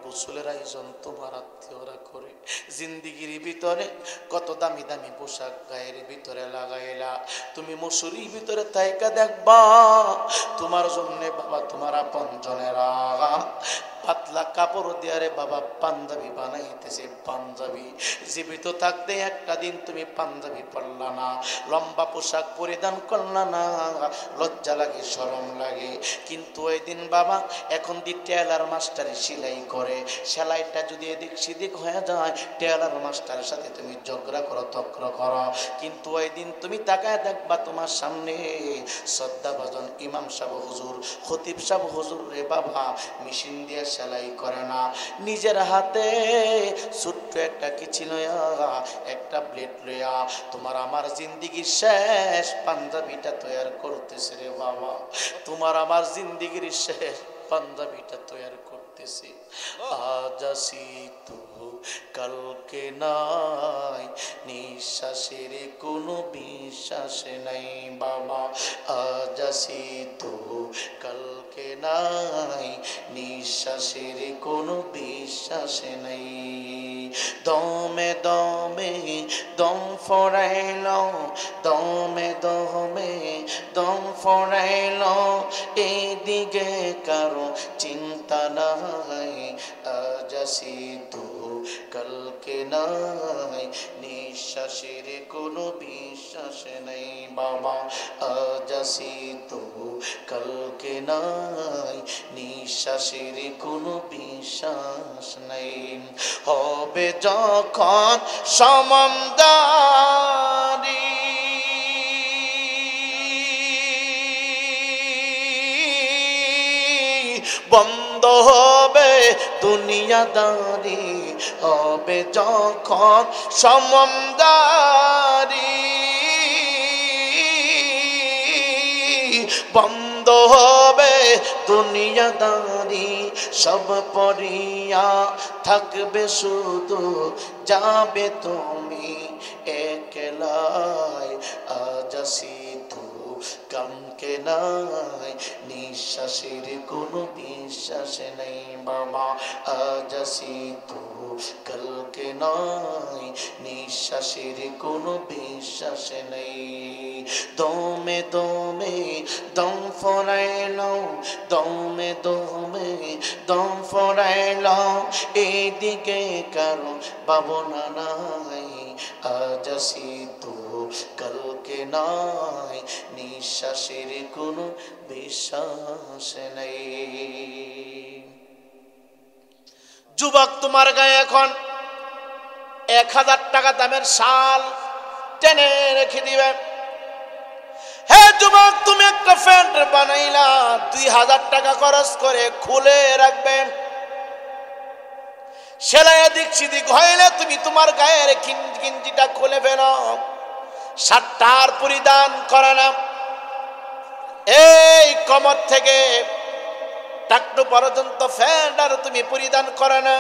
গোসলের আয়োজন তোমার আত্মীয়রা করে, জিন্দিগির ভিতরে কত দামি দামি পোশাক গায়ের ভিতরে লাগাইলা, তুমি মসুরির ভিতরে তাইকা দেখবা তোমার জন্য বাবা তোমার আপন জনেরা পাতলা কাপড় দিয়ে রে বাবা পাঞ্জাবি বানাইতেছে। পাঞ্জাবি জীবিত থাকতে একটা দিন তুমি পাঞ্জাবি পরলা না, লম্বা পোশাক পরিধান করলা না, লজ্জা লাগে, শরম লাগে। কিন্তু ওই দিন বাবা এখন দি টেলার মাস্টারে সেলাই করে, সেলাইটা যদি এদিক সেদিক হয়ে যায় টেলার মাস্টারের সাথে তুমি ঝগড়া করো, তক্র করো, কিন্তু ওই দিন তুমি তাকায় দেখবা তোমার সামনে শ্রদ্ধাভাজন ইমাম সাহেব হুজুর, খতিব সাহেব হুজুর রে বাবা মেশিন দিয়ে সেলাই করে না, নিজের হাতে ছোট্ট একটা কিছু লইয়া, একটা প্লেট লইয়া তোমার আমার জিন্দিগির শেষ পাঞ্জাবিটা তৈরি করতেছে রে বাবা, তোমার আমার জিন্দিগির শেষ পাঞ্জাবিটা তৈরি করতেছে। আজ আসি তো কালকে নাই, নিঃশ্বাসের কোনো বিশ্বাস নাই বাবা, আজ আসি তো কালকে নাই, নিঃশ্বাসের কোনো বিশ্বাস নাই। দমে দমে দম ফরাইল, দমে দমে দম ফরাইল, এদিকে কারো চিন্তা নাই, আজ আসি তো কালকে নাই, নিঃশ্বাসের কোনো বিশ্বাস নাই বাবা, আজ আসি তো কালকে নাই, নিঃশ্বাসের কোনো বিশ্বাস নাই। হবে যখন সমমদারি বন্ধ হবে দুনিয়াদারি, হবে যখন সমমদারি বন্ধ হবে দুনিয়াদারি, সব পরিয়া থাকবে শুধু যাবে তুমি একলাই, আজ আসি তো কালকে নাই, নিঃশ্বাসের কোনো বিশ্বাস নেই বাবা, আজ আসি তো কালকে নাই, নিঃশ্বাসের কোনো বিশ্বাস নেই। দমে দমে দম ফরাইল, দমে দমে দম ফরাইল, এইদিকে কারো ভাবনা নাই, আজ আসি তো কালকে নাই, নিঃশ্বাসের কোনো বিশ্বাস নেই। যুবক তোমার গায়ে এখন 1000 টাকা দামের শাল টেনে রেখে দিবে। হে যুবক, তুমি একটা প্যান্ট বানাইলা 2000 টাকা খরচ করে খুলে রাখবে, সেলাই দিক সিদিক হইলে তুমি তোমার গায়ের গেঞ্জিটা খুলে ফেলো, শার্টটার পরিধান করে না, এই কমর থেকে টাকটু পর্যন্ত প্যান্ট আর তুমি পরিধান করে না,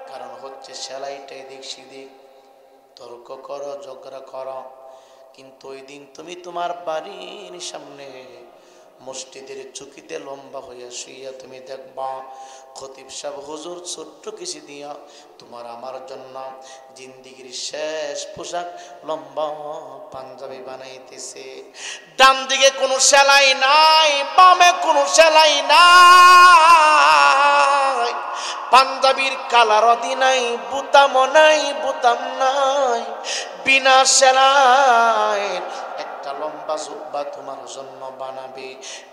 কারণ হচ্ছে সেলাইটা এদিক সেদিক তর্ক করো, ঝগড়া করো, কিন্তু ওই দিন তুমি তোমার বাড়ির সামনে মসজিদের চুকিতে লম্বা হইয়া শুইয়া তুমি দেখবা খতিব সাহেব হুজুর ছোট্ট কিছু দিয়া তোমার আমার জন্য জিন্দিগির শেষ পোশাক লম্বা পাঞ্জাবি বানাইতেছে। ডান দিকে কোনো সেলাই নাই, বামে কোনো সেলাই নাই, পাঞ্জাবির কালার অদি নাই, বুতাম নাই, বুতাম নাই, বিনা সেলাই একটা লম্বা জুব্বা তোমার জন্য বানাবে।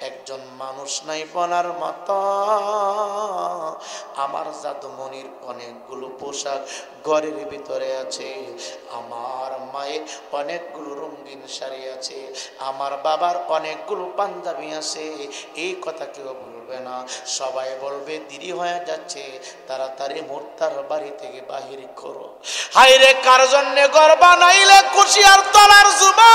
একজন মানুষ নাই বলার মতো, আমার জাদুমণির অনেকগুলো পোশাক ঘরের ভিতরে আছে, আমার মায়ের অনেকগুলো রঙিন শাড়ি আছে, আমার বাবার অনেকগুলো পাঞ্জাবি আছে। এই কথা কেউ বলবে না, সবাই বলবে দেরি হয়ে যাচ্ছে, তাড়াতাড়ি মোর্তার বাড়ি থেকে বাহির করো। হাইরে কার জন্যে ঘর বানাইলে কুশিয়ার তলার যুবক,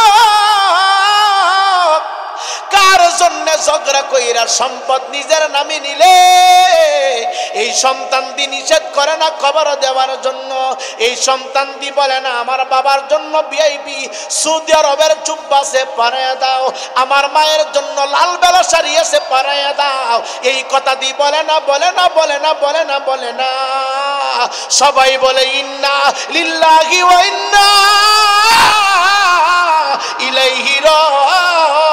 কার জন্য ঝগড়া কইরা সম্পদ নিজের নামে নিলে, এই সন্তান দি নিষেধ করে না খবর দেওয়ার জন্য, এই সন্তান দি বলে না আমার বাবার জন্য ভিআইপি সৌদি আরবের জুব্বা সে পরাইয়া দাও, আমার মায়ের জন্য লাল বেলা শাড়ি এসে পরাইয়া দাও, এই কথা দি বলে না, বলে না, বলে না, বলে না, বলে না। সবাই বলে ইন্না লিল্লাহি ওয়া ইন্না ইলাইহি রাজিউন,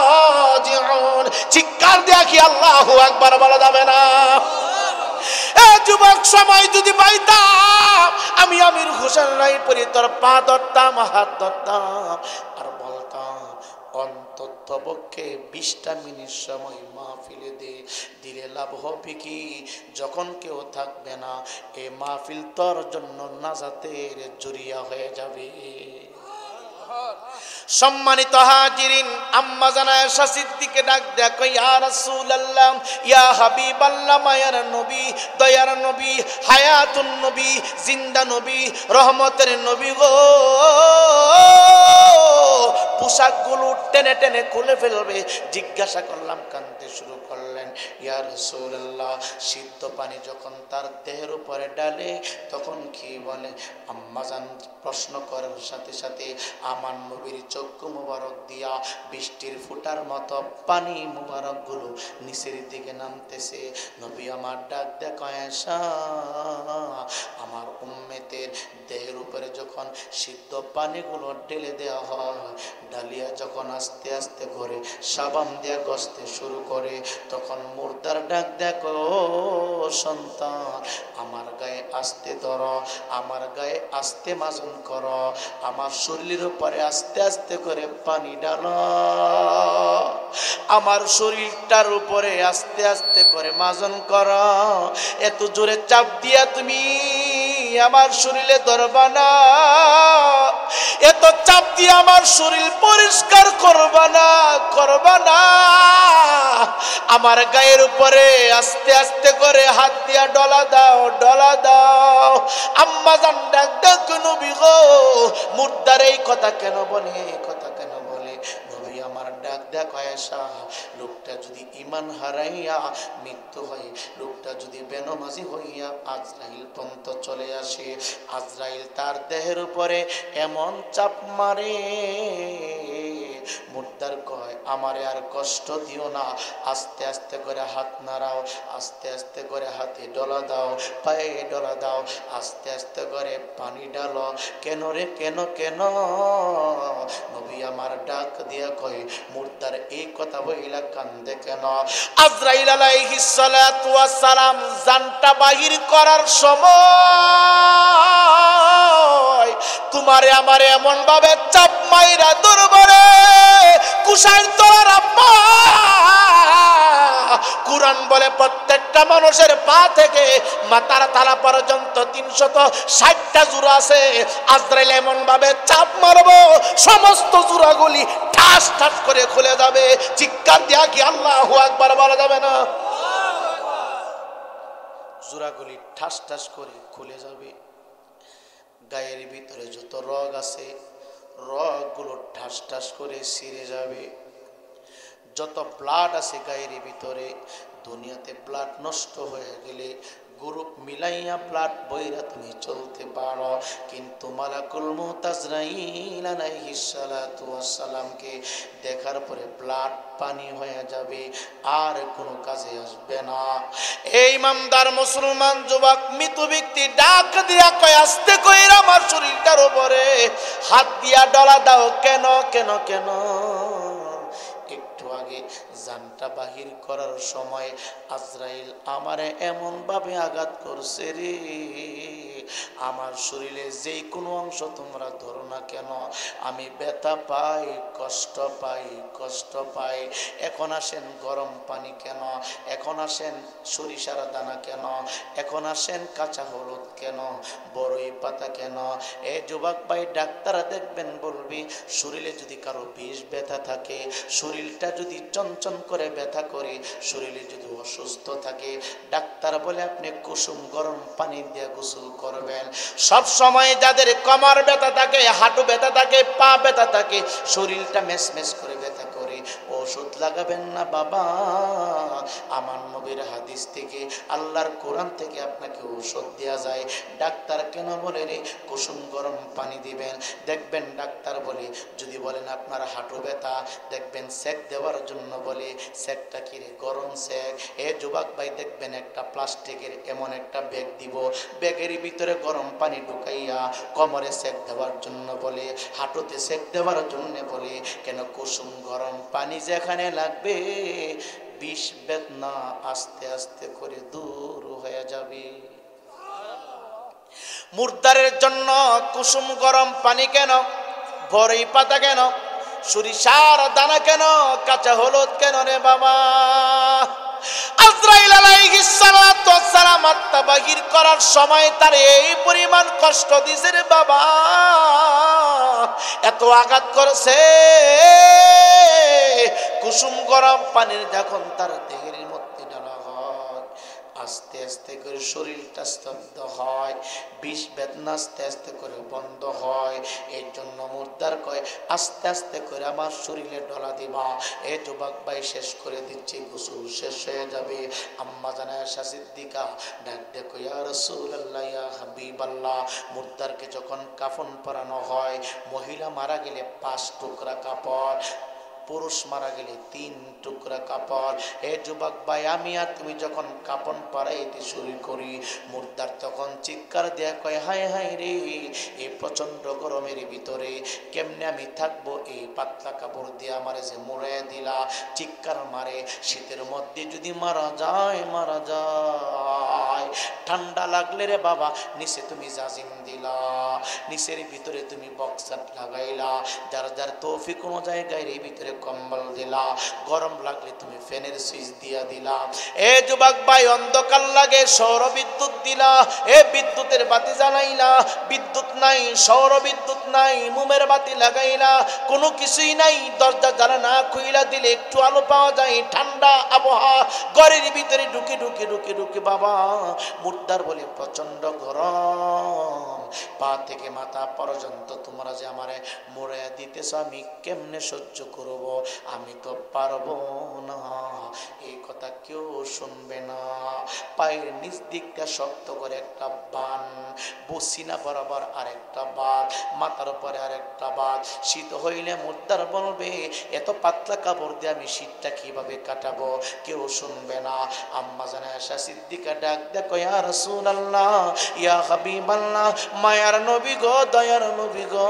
চিৎকার দিয়া কি আল্লাহু আকবার বলা যাবে না? এ যুবক, সময় যদি পাইতাম আমি আমির হোসেন রায়পুরি তোর পা ধরতাম, হাত ধরতাম আর বলতাম অন্তত অন্তপক্ষে 20টা মিনিট সময় মাহফিলে দিলে লাভ হবে কি? যখন কেউ থাকবে না এই মাহফিল তোর জন্য নাজাতের জরিয়া হয়ে যাবে। সম্মানিত হাজিরিন, আম্মা জানা আয়েশা সিদ্দিকে ডাক দেখো, ইয়া রাসূলুল্লাহ, ইয়া হাবিবাল্লাহ, মায়ার নবী, দয়ার নবী, হায়াতুন নবী, জিন্দা নবী, রহমতের নবী গো, পোশাকগুলো টেনে টেনে খুলে ফেলবে। জিজ্ঞাসা করলাম, কাঁদতে শুরু করলেন, ইয়া রাসূলুল্লাহ, সিদ্ধ পানি যখন তার দেহের উপরে ডালে তখন কি বলে? আম্মাজান প্রশ্ন করার সাথে সাথে আমার নবীর চক্ষু মুবারক দিয়া বৃষ্টির ফুটার মতো পানি মুবারক গুলো নিচের দিকে নামতেছে। নবী আমার ডাক দেখো, আয়েশা, আমার উম্মতের দেহের উপরে যখন সিদ্ধ পানিগুলো ঢেলে দেওয়া হয়, ডালিয়া যখন আস্তে আস্তে করে সাবান দিয়া গসতে শুরু করে, তখন মুর্দার ডাক দেখো, সন্তান, আমার গায়ে আস্তে ধরো, আমার গায়ে আস্তে মাজন করো, আমার শরীরের উপরে আস্তে আস্তে করে পানি ঢালো, আমার শরীরটার উপরে আস্তে আস্তে করে মাজন করো। এত জোরে চাপ দিয়া তুমি আমার শরীরে ধরবা না, এত চাপ দিয়ে আমার শরীর পরিষ্কার করবা না, করবা না। আমার গায়ের উপরে আস্তে আস্তে করে হাত দিয়া ডলা দাও, ডলা দাও। আম্মা জান ডাক দেখো, নবী গো, মুর্দার এই কথা কেন বলে, এই কথা কেন বলে? নবী আমার ডাক দেখো, আয়েশা, লোকটা যদি ঈমান হারাইয়া মৃত্যু হয়, লোকটা যদি বেনমাজি হইয়া আজরাইল পর্যন্ত চলে আসে, আজরাইল তার দেহের উপরে এমন চাপ মারে, মুর্দার কয়, আমারে আর কষ্ট দিও না, আস্তে আস্তে করে হাত নাড়াও, আস্তে আস্তে করে হাতে ডলা দাও, পায়ে ডলা দাও, আস্তে আস্তে করে পানি ডালো। কেন রে, কেন কেন? নবী আমার ডাক দিয়া কয়, মুর্দার এই কথা বইলা কান্দে কেন? আজরাইল আলাইহিস সালাতু ওয়াস সালাম জানটা বাহির করার সময় তোমারে আমারে এমন ভাবে চাপ মাইরা দরবারে কুশাইর তোর আব্বা। কুরআন বলে প্রত্যেকটা মানুষের পা থেকে মাথার তালা পর্যন্ত 360টা জোড়া আছে। আজরাইল এমন ভাবে চাপ মারবো সমস্ত জোড়াগুলি ঠাস ঠাস করে খুলে যাবে। চিৎকার দিয়া কি আল্লাহু আকবার বলা যাবে না? জোড়াগুলি ঠাস ঠাস করে খুলে যাবে। গায়ের ভিতরে যত রগ আছে রগগুলো ঠাস ঠাস করে ছিঁড়ে যাবে। যত ব্লাড আছে গায়ের ভিতরে, দুনিয়াতে ব্লাড নষ্ট হয়ে গেলে গ্রুপ মিলাইয়া ব্লাড বইরা তুমি চলতে পারো, কিন্তু মালাকুল মউত আজরাইল আলাইহিস সালাতু ওয়াস সালামকে দেখার পরে ব্লাড পানি হয়ে যাবে, আর কোনো কাজে আসবে না। এই ইমানদার মুসলমান যুবক মৃত ব্যক্তি ডাক দিয়া কয়, আস্তে কইরা আমার শরীরটার উপরে হাত দিয়া ডলা দাও। কেন কেন কেন? একটু আগে জানটা বাহির করার সময় আজরাইল আমারে এমন ভাবে আঘাত করছে রে, আমার শরীরে যেই কোনো অংশ তোমরা ধরো না কেন আমি ব্যথা পাই, কষ্ট পাই, কষ্ট পাই। এখন আসেন গরম পানি কেন, এখন আসেন সরিষার দানা কেন, এখন আসেন কাঁচা হলুদ কেন, বড়ই পাতা কেন? এ যুবক ভাই, ডাক্তার দেখবেন বলবি শরীরে যদি কারো বিষ ব্যথা থাকে, শরীরটা যদি চঞ্চন করে ব্যথা করে, শরীরে যদি অসুস্থ থাকে, ডাক্তার বলে আপনি কুসুম গরম পানি দিয়ে গোসল করবেন। সব সময় যাদের কোমর ব্যথা থাকে, হাঁটু ব্যথা থাকে, পা ব্যথা থাকে, শরীরটা মেসমেস করে ব্যথা করে, ওষুধ লাগাবেন না বাবা। আমার নবীর হাদিস থেকে, আল্লাহর কোরআন থেকে আপনাকে ওষুধ দেওয়া যায়। ডাক্তার কেন বলে রে কুসুম গরম পানি দিবেন? দেখবেন ডাক্তার বলে, যদি বলেন আপনার হাঁটু ব্যথা, দেখবেন সেক দেওয়ার জন্য বলে, সেকটা কি রে? গরম সেক। এ যুবক ভাই, দেখবেন একটা প্লাস্টিকের এমন একটা ব্যাগ দিব, ব্যাগের ভিতরে গরম পানি ঢুকাইয়া কোমরে সেক দেওয়ার জন্য বলে, হাঁটুতে সেক দেওয়ার জন্য বলে। কেন? কুসুম গরম পানি যেখানে লাগবে বিষ বেদনা আস্তে আস্তে করে দূর হয়ে যাবে। মুর্দারের জন্য কুসুম গরম পানি কেন? বড়ই পাতা কেন? সরিষার দানা কেন, কাঁচা হলুদ কেন রে বাবা? আজরাইল আলাইহিস সালাতু ওয়াস সালাম আত্মা বাহির করার সময় তার এই পরিমাণ কষ্ট দিছে রে বাবা, এত আঘাত করেছে। কুসুম গরম পানির যখন তার দেহের মধ্যে ঢালা হয়, আস্তে আস্তে করে শরীরটা স্তব্ধ হয়, বিষ বেদনা আস্তে আস্তে করে বন্ধ হয়। এর জন্য মুর্দার কয় আস্তে আস্তে করে আমার শরীরে ডলা দিবা। এ যুবক ভাই শেষ করে দিচ্ছি, গোসল শেষ হয়ে যাবে। আম্মা জানা আয়েশা সিদ্দিকা ডাক দেখো, ইয়া রাসূলুল্লাহ, ইয়া হাবিবাল্লাহ। মুর্দারকে যখন কাফন পরানো হয়, মহিলা মারা গেলে 5 টুকরা কাপড়, পুরুষ মারা গেলে 3 টুকরা কাপড়। হে যুবক ভাই, আমি আর তুমি যখন কাপন পরাইতে শুরু করি, মুর্দার তখন চিৎকার দেয়া কয়, হায় হায় রে, এই প্রচন্ড গরমের ভিতরে কেমনে আমি থাকবো? এই পাতলা কাপড় দিয়ে আমারে যে মুড়ে দিলা। চিৎকার মারে, শীতের মধ্যে যদি মারা যায়, মারা যায়। ঠান্ডা লাগলে রে বাবা নিচে তুমি জাজিম দিলা, নিচের ভিতরে তুমি বক্সার লাগাইলা, যার যার তৌফিক অনুযায়ী গায়ের ভিতরে কম্বল দিলা, গরম লাগলে তুমি ফ্যানের সুইচ দিয়া দিলা। এ যুবক ভাই, অন্ধকার লাগে, সৌর বিদ্যুৎ দিলা, এ বিদ্যুতের বাতি জ্বালাইলা, বিদ্যুৎ নাই, সৌর বিদ্যুৎ নাই, মোমের বাতি লাগাইলা, কোনো কিছুই নাই, দরজা জানালা খুইলা দিলে একটু আলো পাওয়া যায়, ঠান্ডা আবহাওয়া ঘরের ভিতরে ঢুকে ঢুকে ঢুকে ঢুকে বাবা মুর্দার বলে প্রচন্ড গরম, পা থেকে মাথা পর্যন্ত তোমরা যে আমারে মোড়ে দিতেছ, আমি কেমনে সহ্য করব? আমি তো পারবো না। এই কথা কেউ শুনবে না। পায়ের নিচ দিকটা শক্ত করে একটা বান, বসিনা বরাবর আরেকটা বাদ, মাথার উপরে আরেকটা বাদ। শীত হইলে মুর্দার বলবে, এত পাতলা কাপড় দিয়ে আমি শীতটা কিভাবে কাটাবো? কেউ শুনবে না। আম্মা জানা আয়েশা সিদ্দিকা ডাক দেখো, ইয়া রাসূলুল্লাহ, ইয়া হাবিবাল্লাহ, মায়ার নবী গো, দয়ার নবী গো,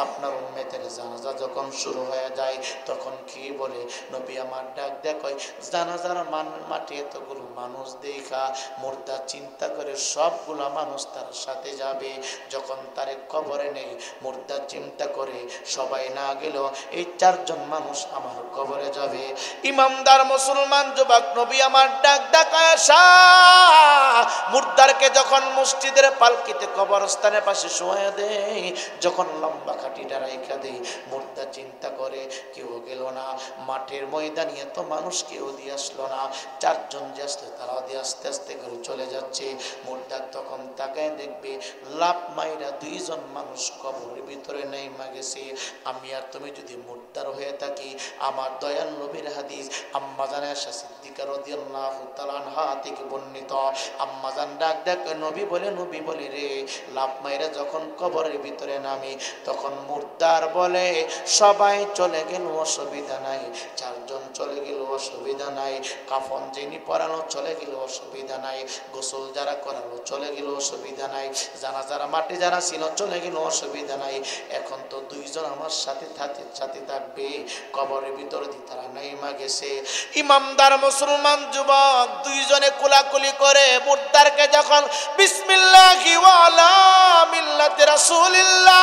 আপনার উম্মতের জানাজা যখন শুরু হয়ে যায় তখন কি বলে? নবী আমার ডাক দেখো, জানাজার মাঠে এতগুলো মানুষ দেখা মুর্দা চিন্তা করে সবগুলা মানুষ তার সাথে যাবে। যখন তার কবরে নেই, মুর্দা চিন্তা করে সবাই না গেল এই 4 জন মানুষ আমার কবরে যাবে। ইমামদার মুসলমান যুবক, নবী আমার ডাক দেখায় মুর্দারকে যখন মসজিদের পালকিতে কবরস্থানের পাশে শোয়া দেয়, যখন লম্বা খাটিটা রাইখা দেয়, মুর্দা চিন্তা করে কেউ গেল না, মাঠের ময়দানে এত মানুষ কেউ দিয়ে আসলো না, 4 জন যে আসলে তারাও দিয়ে আস্তে আস্তে করে চলে যাচ্ছে। মুর্দা তখন তাকায় দেখবে লাভ মাইরা 2 জন মানুষ কবরের ভিতরে নেমে গেছে। আমি আর তুমি যদি মুর্দার হয়ে থাকি, আমার দয়াল নবীর হাদিস আম্মা জান আয়েশা সিদ্দিকা রাদিয়াল্লাহু তাআলা আনহা থেকে বর্ণিত, আম্মা জান ডাক দেখ, নবী বলে রে, লাভ মাইরা যখন কবরের ভিতরে নামি তখন মুর্দার বলে, সবাই চলে গেল অসুবিধা নাই, 4 জন চলে গেল অসুবিধা নাই, কাফন যিনি পরানো চলে গেল অসুবিধা নাই, গোসল যারা করালো চলে গেল অসুবিধা নাই, জানাজারা মাটি যারা ছিল চলে গেল অসুবিধা নাই, এখন তো 2 জন আমার সাথে থাকবে, কবরের ভিতরে দিয়ে তারা নেমে গেছে। ইমামদার মুসলমান যুবক 2 জনে কোলাকুলি করে মুর্দারকে যখন বিসমিল্লাহি ওয়া আলা মিল্লাতি রাসূলিল্লাহ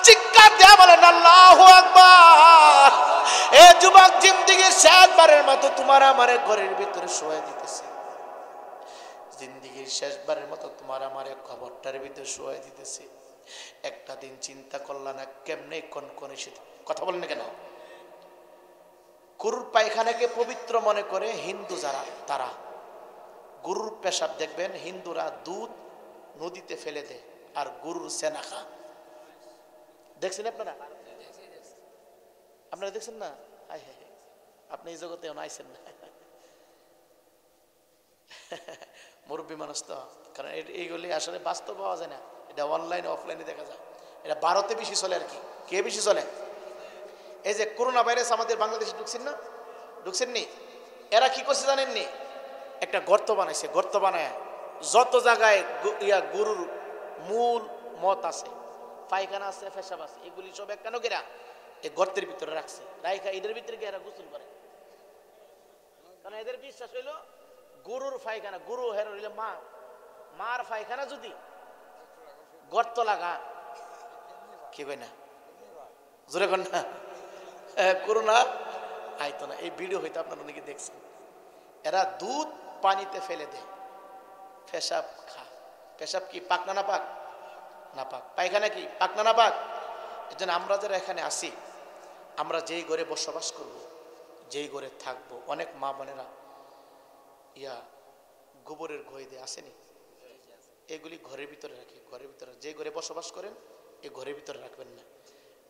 চিৎকার দেয়া বলেন আল্লাহু আকবার। এ যুবক, জিন্দেগির শেষবারের মতো তোমার আমারে ঘরের ভিতরে শোয়া দিতেছে, জিন্দেগির শেষবারের মতো তোমার আমারে কবরটার ভিতরে শোয়া দিতেছে। একটা দিন চিন্তা করলা না কেমনে কনকনে শীত? কথা বলেন না কেন? গরুর পায়খানাকে পবিত্র মনে করে হিন্দু যারা, তারা গরুর পেশাব দেখবেন হিন্দুরা দুধ নদীতে ফেলে দেয় আর গরুর সেনা খা। দেখছেন আপনারা? আপনারা দেখছেন না? আপনি এই জগতে আইছেন না, মুরব্বী মানুষ তো, কারণ এইগুলি আসলে বাস্তব পাওয়া যায় না, এটা অনলাইনে অফলাইনে দেখা যায়। এটা ভারতে বেশি চলে আর কি। কে বেশি চলে? এই যে করোনা ভাইরাস আমাদের বাংলাদেশে ঢুকছেননি, এরা কি করছে জানেননি? একটা গর্ত বানাইছে, গর্ত বানায় যত জায়গায় গরুর মূল মত আছে, পায়খানা আছে, পেশাব আছে, এগুলি সব কেন কেরা এই গর্তের ভিতরে রাখছে, রাইখা এদের ভিতরে গিয়ে এরা গোসল করে। কারণ এদের বিশ্বাস হইল গরুর পায়খানা, গরু হের হইলে মার পায়খানা যদি গর্ত লাগা কি কই না জোরে কর না করোনা আইতো না। এই ভিডিও হয়তো আপনারা অনেকে দেখছেন। এরা দুধ পানিতে ফেলে দেয়, পেশাব খা। পেশাব কি পাক না না পাক? না পাক। পায়খানা কি পাক না না পাক? এই জন্য আমরা যারা এখানে আসি, আমরা যেই ঘরে বসবাস করব, যেই ঘরে থাকবো, অনেক মা বোনেরা গোবরের ঘই দিয়ে আসেনি, এগুলি ঘরের ভিতরে রাখি। ঘরের ভিতরে যে ঘরে বসবাস করেন এই ঘরের ভিতরে রাখবেন না।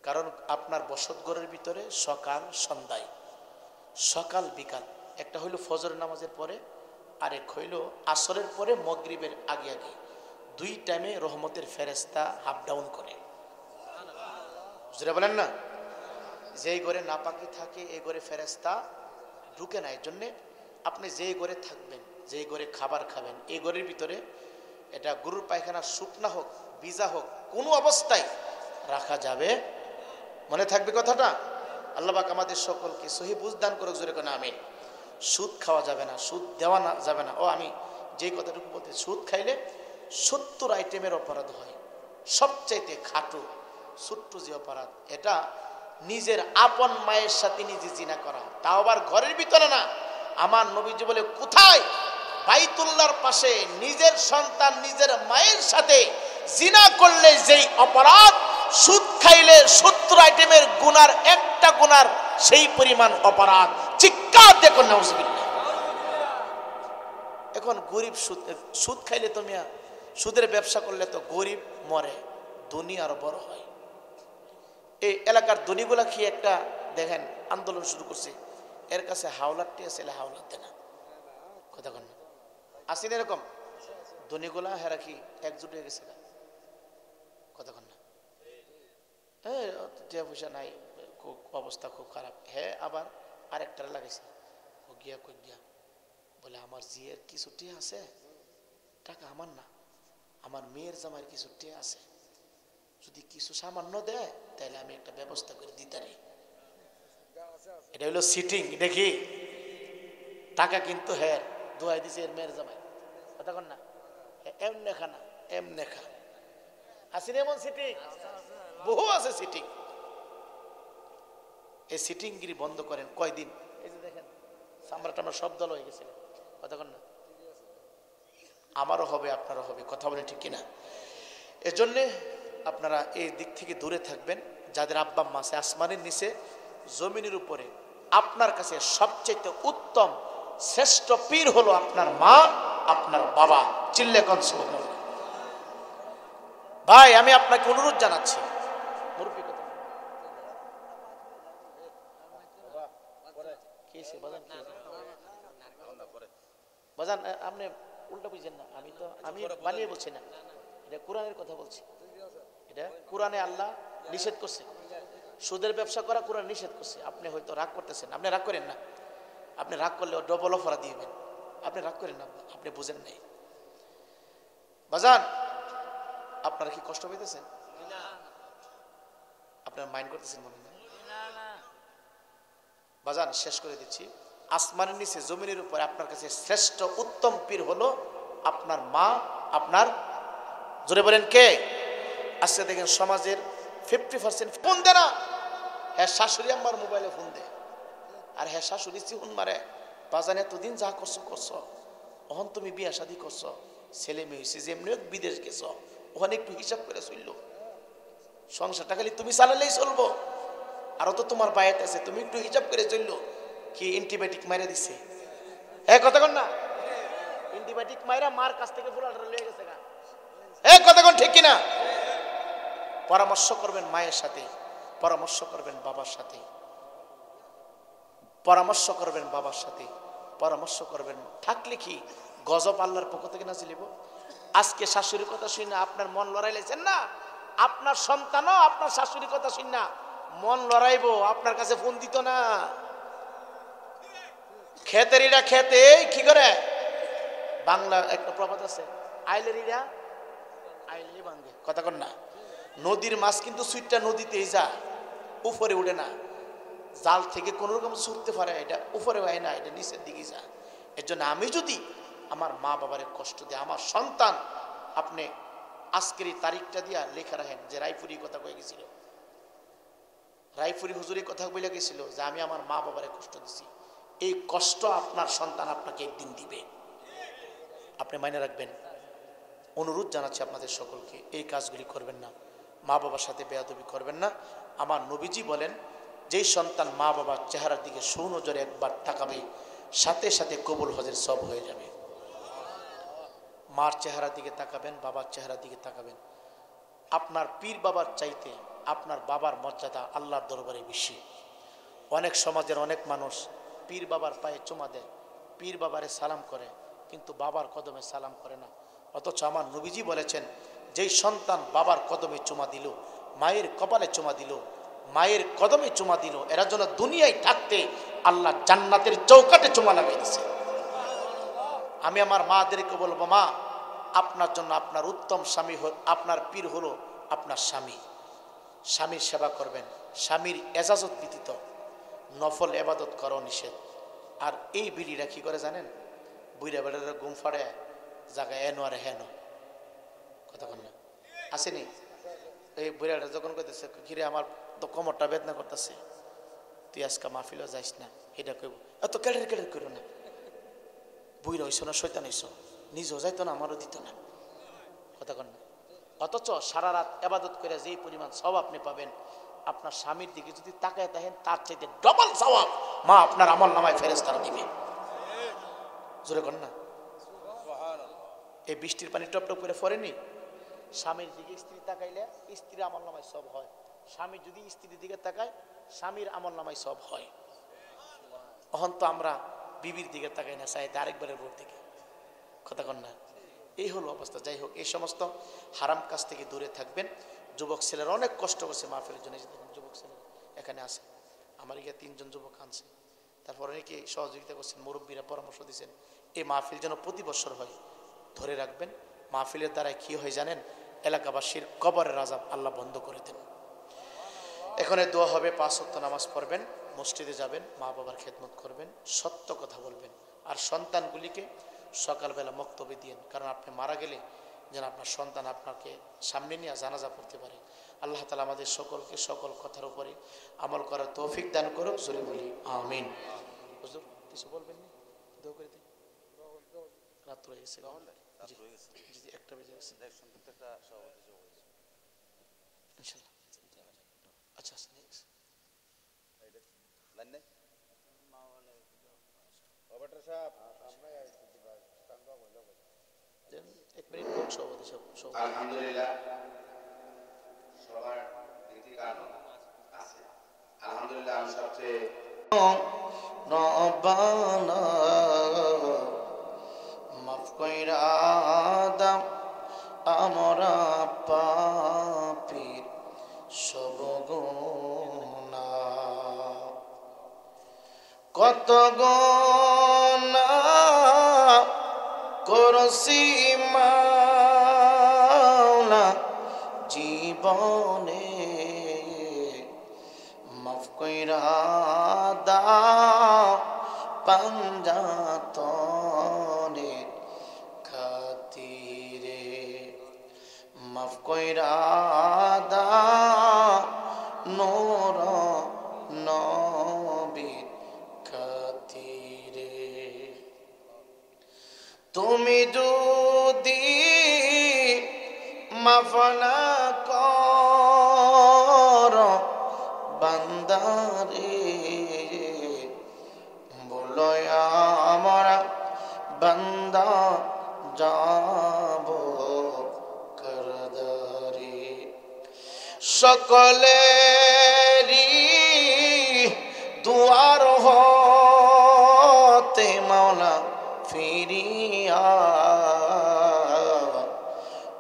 কারণ আপনার বসত ঘরের ভিতরে সকাল সন্ধ্যায়, সকাল বিকাল, একটা হইল ফজরের নামাজের পরে, আরেক হইল আসরের পরে মাগরিবের আগে আগে, দুই টাইমে রহমতের ফেরেশতা হাফ ডাউন করে। বুঝতে বলেন না? যেই ঘরে নাপাকি থাকে এই ঘরে ফেরেশতা ঢুকে না। এর জন্যে আপনি যেই ঘরে থাকবেন, যেই ঘরে খাবার খাবেন, এই ঘরের ভিতরে এটা গরুর পায়খানা শুকনা হোক ভিজা হোক কোনো অবস্থায় রাখা যাবে। মনে থাকবে কথাটা? আল্লাহ পাক আমাদের সকলকে সহি বুঝ দান করুক, জোরে কোন আমিন। সুদ খাওয়া যাবে না, সুদ দেওয়া না যাবে না। ও আমি যেই কথাটুকু বলতে, সুদ খাইলে 70 আইটেমের অপরাধ হয়। সবচাইতে খাটো ছোট্ট যে অপরাধ, এটা নিজের আপন মায়ের সাথে নিজে জিনা করা, তাও আবার ঘরের ভিতরে না। আমার নবীজি বলে, কোথায়? বাইতুল্লাহর পাশে নিজের সন্তান নিজের মায়ের সাথে জিনা করলে যেই অপরাধ, সুদ খাইলে 70 আইটেমের গুনার একটা গুনার সেই পরিমাণ অপরাধ। চিৎকার দেখুন নাউজুবিল্লাহ। এখন গরিব সুদ খাইলে তো মিয়া, সুদের ব্যবসা করলে তো গরিব মরে, ধনী আরো বড় হয়। এই এলাকার ধনীগুলা কি একটা দেখেন আন্দোলন শুরু করছে, এর কাছে হাওলাতটি আছে, হাওলাত দেয় না। কথা কন না, আসেন এরকম ধনীগুলা, হেরা কি একজুট হয়ে গেছে? কথা কন না, টিয়া পয়সা নাই, খুব অবস্থা খুব খারাপ। হ্যাঁ, আবার আরেকটারে লাগাইছে, গিয়া কই গিয়া বলে, আমার জিয়ের কিছু টিয়া আছে, টাকা আমার না, আমার মেয়ের জামাইয়ের কিছু টিয়া আছে, যদি কিছু সামান্য দেয় তাহলে আমি একটা ব্যবস্থা করে দিতে পারি। এটা হলো সিটিং। এটা কি টাকা কিন্তু হ্যাঁ দোয়াই দিছে এর মেয়ের জামাই। কথা কন না, এম নেখা না এম নেখা আসেন, এমন সিটিং বহু আছে। সিটিং, এই সিটিং গিরি বন্ধ করেন। কয়দিন এই যে দেখেন চামড়া টামড়া সব দল হয়ে গেছিল। কথা কন না, আমারও হবে আপনারও হবে। কথা বলেন ঠিক কিনা? এজন্যে আপনারা এই দিক থেকে দূরে থাকবেন। যাদের আব্বা আম্মা আছে, আসমানের নিচে জমিনের উপরে আপনার কাছে সবচেয়ে উত্তম শ্রেষ্ঠ পীর হলো আপনার মা, আপনার বাবা। চিল্লে কোন সুবহানাল্লাহ। ভাই, আমি আপনাকে অনুরোধ জানাচ্ছি, মুরব্বি কথা বাজান, আপনি উল্টা বুঝছেন না। আমি বানিয়ে বলছি না, এটা কোরআনের কথা বলছি। এটা কোরআনে আল্লাহ নিষেধ করছে, সুদের ব্যবসা করা কোরআন নিষেধ করছে। আপনি হয়তো রাগ করতেছেন, আপনি রাগ করেন না। আপনি রাগ করলে ডবল অপরাধ দিবেন। আপনি রাগ করেন না, আপনি বুঝেন নাই। বাজান, আপনারা কি কষ্ট পেতেছেন? আপনারা মাইন্ড করতেছেন মনে হয়? বাজান, শেষ করে দিচ্ছি। আসমানের নিচে জমিনের উপরে আপনার কাছে শ্রেষ্ঠ উত্তম পীর হলো আপনার মা, আপনার, জোরে বলেন কে? আজকে দেখেন সমাজের 50% ফোন দেয় না। হ্যাঁ, শাশুড়ি আম্মার মোবাইলে ফোন দেয়, আর হ্যাঁ শাশুড়ি চিহুন মারে, বাজান এতদিন যা করছো করছো, ওখান তুমি বিয়া শাদী করছো, ছেলে মেয়ে হয়েছে, যেমনি হোক বিদেশ গেছো, ওখানে একটু হিসাব করে চললো, সংসারটা খালি তুমি চালালেই চলবো, আরো তো তোমার বায়াত আছে, তুমি একটু হিসাব করে চললো। কি অ্যান্টিবায়োটিক মাইরা দিছে? হ্যাঁ, কথা কন না, অ্যান্টিবায়োটিক মাইরা মার কাছ থেকে ফুলাটা লয়ে গেছে গা। হ্যাঁ, কথা কন ঠিক কিনা? পরামর্শ করবেন মায়ের সাথে, পরামর্শ করবেন বাবার সাথে, পরামর্শ করবেন বাবার সাথে, পরামর্শ করবেন। থাকলে কি গজব আল্লাহর পক্ষ থেকে না চলিব? আজকে শাশুড়ির কথা শুনে আপনার মন লড়াইলেছেন না, আপনার সন্তানও আপনার শাশুড়ির কথা শুন না মন লড়াইবো, আপনার কাছে ফোন দিত না। খেতেরিরা খেতে কি করে, বাংলা একটা প্রবাদ আছে, আইলেরিরা আইলেরি বান্ধে। কথা কন না, নদীর মাছ কিন্তু সুইটটা নদীতেই যা, উপরে উঠে না। জাল থেকে কোন রকম ছুটতে পারে, এটা উপরে হয় না, এটা নিচের দিকে যা। এর জন্য আমি যদি আমার মা বাবারে কষ্ট দেয়, আমার সন্তান আপনি আজকের এই তারিখটা দিয়া লেখা রাখেন যে রায়পুরি কথা কয়ে গেছিল, রায়পুরি হুজুরি কথা বলে গেছিল যে আমি আমার মা বাবারে কষ্ট দিছি, এই কষ্ট আপনার সন্তান আপনাকে একদিন দিবে, আপনি মাইনে রাখবেন। অনুরোধ জানাচ্ছি আপনাদের সকলকে, এই কাজগুলি করবেন না, মা বাবার সাথে বেয়াদবি করবেন না। আমার নবীজি বলেন, যেই সন্তান মা বাবার চেহারার দিকে সৌনজরে একবার তাকাবে, সাথে সাথে কবুল হজের সব হয়ে যাবে। মার চেহারার দিকে তাকাবেন, বাবার চেহারার দিকে তাকাবেন। আপনার পীর বাবার চাইতে আপনার বাবার মর্যাদা আল্লাহর দরবারে বেশি। অনেক সমাজের অনেক মানুষ পীর বাবার পায়ে চুমা দেয়, পীর বাবারে সালাম করে, কিন্তু বাবার কদমে সালাম করে না। অথচ আমার নবীজি বলেছেন, যেই সন্তান বাবার কদমে চুমা দিল, মায়ের কপালে চুমা দিল, মায়ের কদমে চুমা দিল, এরা যেন দুনিয়ায় থাকতে আল্লাহ জান্নাতের চৌকাটে চুমা লাগাই দিছে। আমি আমার মাদেরকে বলবো, মা আপনার জন্য আপনার উত্তম স্বামী আপনার পীর হলো আপনার স্বামী। স্বামীর সেবা করবেন, স্বামীর এজাজত ব্যতীত নফল এবাদত করো নিষেধ। আর এই বিড়িরা কি করে জানেন, বুড়া বেড়ারা ঘুম ফাড়ে জায়গায় এনো আর হেন কথা কন না আসেনি। এই বুড়াটা যখন কইতেছে কিরে আমার তো কোমরটা বেদনা করতেছে, তুই আজকে মাহফিলও যাইস না, এটা কইব এত কেড়ের কেড়ের করো না, বুড়া হইছো না শয়তান হইছো, নিজেও যাইতো না আমারও দিত না কথা কন না। অথচ সারা রাত এবাদত করে যেই পরিমাণ সওয়াব আপনি পাবেন, আপনার স্বামীর দিকে যদি তাকায় থাকেন তার চাইতে ডবল সওয়াব মা আপনার আমল নামায় ফেরেশতারা দিবে। জোরে কন না। এই বৃষ্টির পানি টপ টপ করে পড়েনি, স্বামীর দিকে স্ত্রী তাকাইলে স্ত্রীর আমল নামায় সব হয়, স্বামী যদি স্ত্রীর দিকে তাকায় স্বামীর আমল নামায় সব হয়। অহন তো আমরা বিবির দিকে তাকাই না, চাইতে আরেকবারের বোর দিকে কথা কন না। এই হলো অবস্থা। যাই হোক, এই সমস্ত হারাম কাজ থেকে দূরে থাকবেন। যুবক ছেলেরা অনেক কষ্ট করছে মাহফিলের জন্য, দেখুন যুবক ছেলেরা এখানে আছে, আমার এখানে 3 জন যুবক আনছে, তারপর অনেকে সহযোগিতা করছেন, মুরব্বীরা পরামর্শ দিয়েছেন এই মাহফিল যেন প্রতি বছর হয়। ধরে রাখবেন, মাহফিলের দ্বারাই কি হয় জানেন, এলাকাবাসীর কবরের আযাব আল্লাহ বন্ধ করে দেন। এখানে দোয়া হবে, 5 ওয়াক্ত নামাজ পড়বেন, মসজিদে যাবেন, মা বাবার খেদমত করবেন, সত্য কথা বলবেন, আর সন্তানগুলিকে সকালবেলা মক্তবে দিয়েন, কারণ আপনি মারা গেলে যেন আপনার সন্তান আপনাকে সামনে নিয়ে জানাজা পড়তে পারে। আল্লাহ তাআলা আমাদের সকলকে সকল কথার উপরে আমল করার তৌফিক দান করুক, জোরে বলি আমিন। হুজুর কিছু বলবেন না, দোয়া করে দিন। রাত হয়ে গেছে, জি 1টা বেজে গেছে ইনশাআল্লাহ। আচ্ছা নেক্সট লাইন নাই অপারেটর সাহেব, এক মিনিট কোন সভাপতি সব আলহামদুলিল্লাহ সবার নীতি কানুন আছে। আলহামদুলিল্লাহ আমি সবচেয়ে রব্বানা মাফ কইরা দাও আমরা পাপীর সব গুনাহ, কত গুনাহ করছি মাওলা জীবনে, মাফ কইরা দাও পাঞ্জাতনে খাতিরে, মাফ কইরা দাও নূর নবীর খাতিরে। তুমি যদি মাফ না করো বান্দারে, বলো আমরা বান্দা যাব করদারে। সকলেরই দুয়ার হতে মাওলা ফিরিয়া,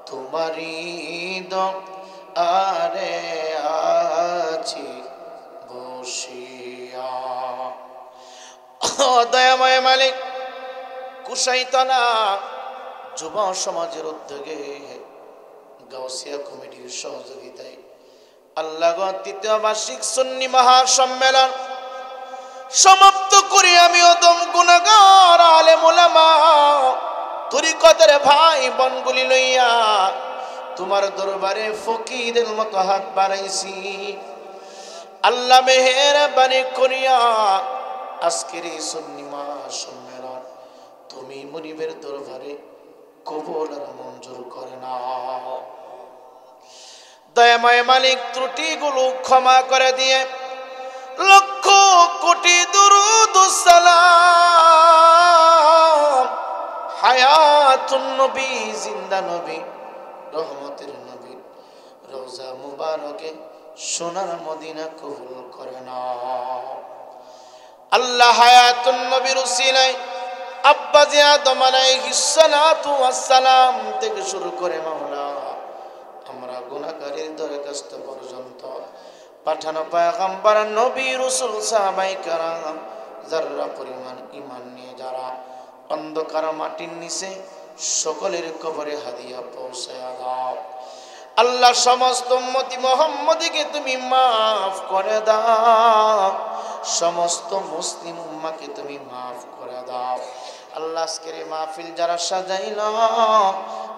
তোমারি আরে আছি বসিয়া। দয়াময় মালিক, কুশাইতলা যুব সমাজের উদ্যোগে গাউসিয়া কমিটির সহযোগিতায় আল্লাহ 3য় বার্ষিক সুন্নি মহাসম্মেলন সমাপ্ত করি আমি অদম গুনাহগার আলেম ওলামা তরিকতের ভাই বোনগুলি লইয়া তোমার দরবারে ফকিরের মতো হাত বাড়াইছি। আল্লাহ মেহেরবানি করিয়া আজকের এই সুন্নি সম্মেলন তুমি মুনিবের দরবারে কবুল আর মঞ্জুর করে নাও। দয়াময় মালিক ত্রুটিগুলো ক্ষমা করে দিয়ে লক্ষ কোটি দুরূদ ও সালাম হায়াতুন নবী জিন্দা নবী রহমতের নবী রওজা মুবারকে সোনার মদিনা কবুল করে নাও। আল্লাহ হায়াতুন নবীর উসিলায় আব্বা জি আদম আলাইহিস সালাতু ওয়াস সালাম থেকে শুরু করে মাওলা আমরা গুনাহগারের দরখাস্ত পর্যন্ত পাঠানো পয়গম্বর নবী রাসূল সাহাবায়ে কেরাম যারা পরিমাণ ঈমান নিয়ে যারা অন্ধকার মাটির নিচে সকলের কবরে হাদিয়া পৌঁছায়া দাও। আল্লাহ সমস্ত উম্মতি মুহাম্মদীকে তুমি maaf করে দাও, সমস্ত মুসলিম উম্মাহকে তুমি maaf করে দাও। আল্লাহ আজকের এই মাহফিল যারা সাজাইল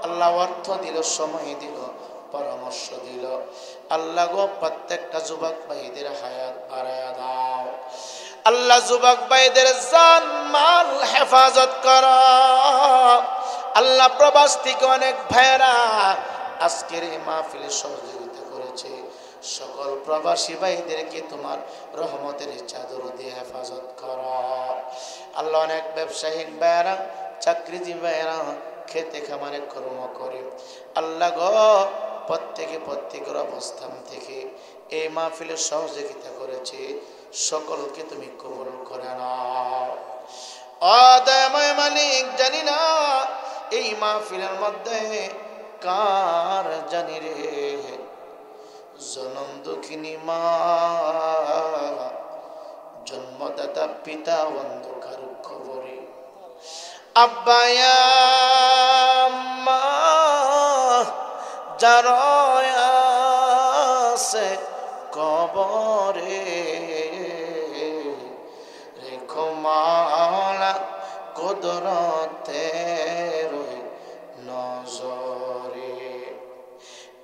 আল্লাহ অর্থ দিল, সময় দিল, পরামর্শ দিল, আল্লাহ গো প্রত্যেকটা যুবক ভাইদের হায়াত বাড়ায়া দাও। আল্লাহ যুবক ভাইদের জান মাল হেফাজত করো। আল্লাহ প্রবাস থেকে অনেক ভাইরা আজকের এই মাহফিলে সহযোগিতা করেছে, সকল প্রবাসী ভাইদেরকে তোমার রহমতের চাদর দিয়ে হেফাজত করো। আল্লাহ অনেক ব্যবসায়িক ভাইরা, চাকরিজীবী ভাইরা খেতে খামারে কর্ম করে আল্লাহ গো প্রত্যেকের অবস্থান থেকে এই মাহফিলের সহযোগিতা করেছে, সকলকে তুমি কবুল করে নাও। দয়াময় মালিক জানি না এই মাহফিলের মধ্যে কার জানি রে জনম দুঃখিনী মা, জন্মদাতা পিতা অন্ধকার কবরে, আব্বা মা যার আছে কবরে, রেখো মাওলা কুদরতের নজরে,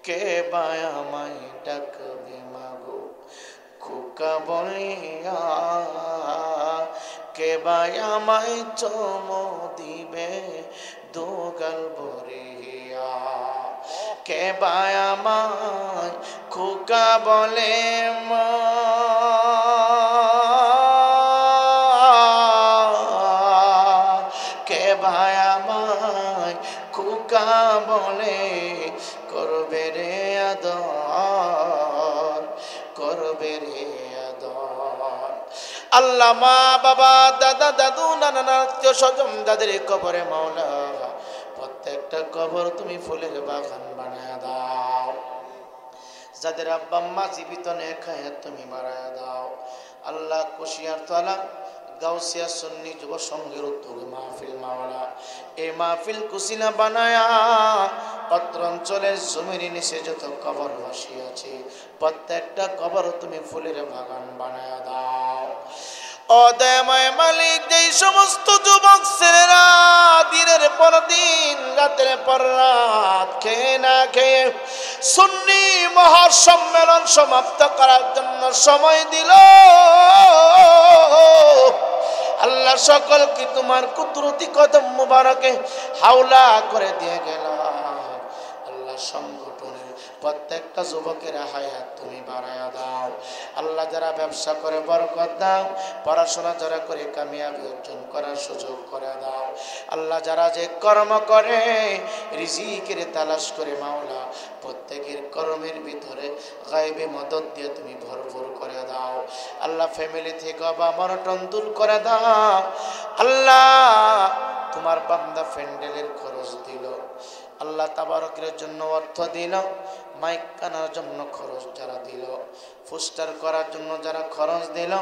কে বায়ামাই ডাকবে মাগো খোকা বলিয়া, কে বায়ামাই চুমো দিবে দুগাল ভরিয়া, কে বায়ামাই খোকা বলে মা, কে বায়ামাই খোকা বলে করবে রে আদর, করবে রে আদর। আল্লাহ মা বাবা দাদা দাদু নানা আত্মীয় স্বজন যাদের কবরে মাওলা প্রত্যেকটা কবর তুমি ফুলের বাগান বানায় দাও। যাদের আব্বা আম্মা জীবিত নেই খায় তুমি মারায় দাও। আল্লাহ কুশিয়ার তলা গাউসিয়া সুন্নি যুব সংঘের উদ্যোগে মাহফিল মাওলা এই মাহফিল কুশিলা বানায়া অত্র অঞ্চলের জমির নিচে যত কবর বসে আছে প্রত্যেকটা কবর তুমি ফুলের বাগান বানায়া দাও। দয়াময় মালিক যেই সমস্ত যুবক ছেলেরা দিনের পর দিন রাতের পর রাত খেয়ে না খেয়ে সুন্নি মহাসম্মেলন সমাপ্ত করার জন্য সময় দিল, আল্লাহ সকলকে তোমার কুদরতি কদম মুবারকে হাওলা করে দিয়ে গেল। আল্লাহ সংগঠনের প্রত্যেকটা যুবকের হায়াত তুমি বাড়ায়া দাও। আল্লাহ যারা ব্যবসা করে বরকত দাও, পড়াশোনা যারা করে কামিয়াবি অর্জন করার সুযোগ করে দাও। আল্লাহ যারা যে কর্ম করে রিজিকের তালাশ করে মাওলা প্রত্যেকের কর্মের ভিতরে গায়েবে মদত দিয়ে তুমি ভরপুর করে দাও। আল্লাহ ফ্যামিলি থেকে অভাব অনটন দূর করে দাও। আল্লাহ তোমার বান্দা প্যান্ডেলের খরচ দিল, আল্লাহ তাবারকের জন্য অর্থ দিল, মাইক কানার জন্য খরচ যারা দিল, পোস্টার করার জন্য যারা খরচ দিল,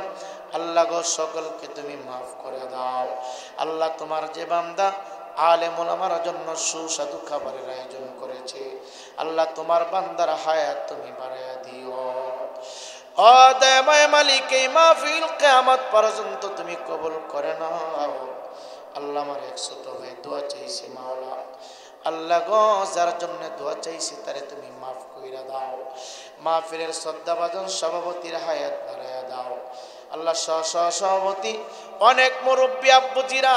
আল্লাহ গো সকলকে তুমি মাফ করে দাও। আল্লাহ তোমার যে বান্দা আলেম ওলামার জন্য সুস্বাদু খাবারের আয়োজন করেছে, আল্লাহ তোমার বান্দার হায়াত তুমি বাড়াইয়া দিও। দয়াময় মালিক এই মাহফিল কিয়ামত পর্যন্ত তুমি কবুল করে নাও। আল্লাহ আমার এক ছোট ভাই দোয়া চাইছে মাওলা আল্লাহ গো যার জন্য দোয়া চাইছি তারে তুমি মাফ কইরা দাও। মাহফিলের শ্রদ্ধাভাজন সভাপতির হায়াত বাড়ায়া দাও আল্লাহ। সভাপতি অনেক মুরব্বী আব্বুজিরা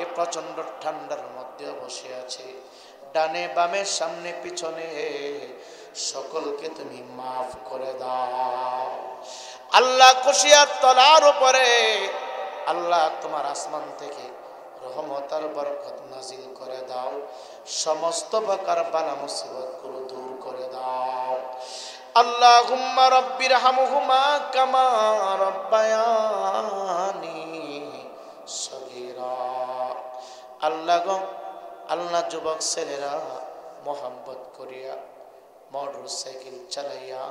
এ প্রচন্ড ঠান্ডার মধ্যে বসে আছে, ডানে বামে সামনে পিছনে, সকলকে তুমি মাফ করে দাও আল্লাহ। কুশিয়ার তলার উপরে আল্লাহ তোমার আসমান থেকে রহমত আর বরকত নাজিল করে দাও, সমস্ত প্রকার বালা মুসিবত গুলো দূর করে দাও। আল্লাহুম্মা রাব্বির হামহুমা কামা রাব্বায়ানি সগীরা। আল্লাহ গো আল্লাহ যুবক ছেলেরা মোহাম্মত করিয়া মোটর সাইকেল চালাইয়া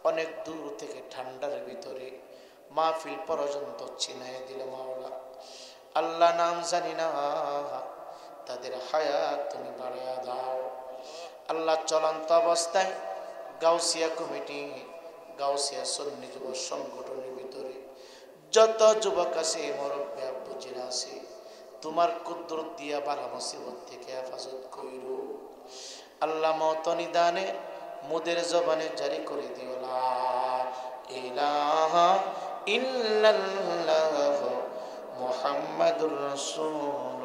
অনেক দূর থেকে ঠান্ডার ভিতরে মাহফিল পর্যন্ত চিনাই দিল মাওলা। আল্লাহ নাম জানি না, তাদের হায়াত তুমি বাড়াইয়া দাও আল্লাহ। চলন্ত অবস্থায় গাউসিয়া কমিটি, গাউসিয়া সুন্নি যুব সংগঠনের ভিতরে যত যুবক আছে, মুরব্বী আব্বুজিরা আছে, তোমার কুদরত দিয়া বালা মুসিবত থেকে হেফাজত কইরো আল্লাহ। মত নিদানে মুদের জবানে জারি করে দিও লা ইলাহা ইল্লাল্লাহ মুহাম্মাদুর রাসূলুল্লাহ।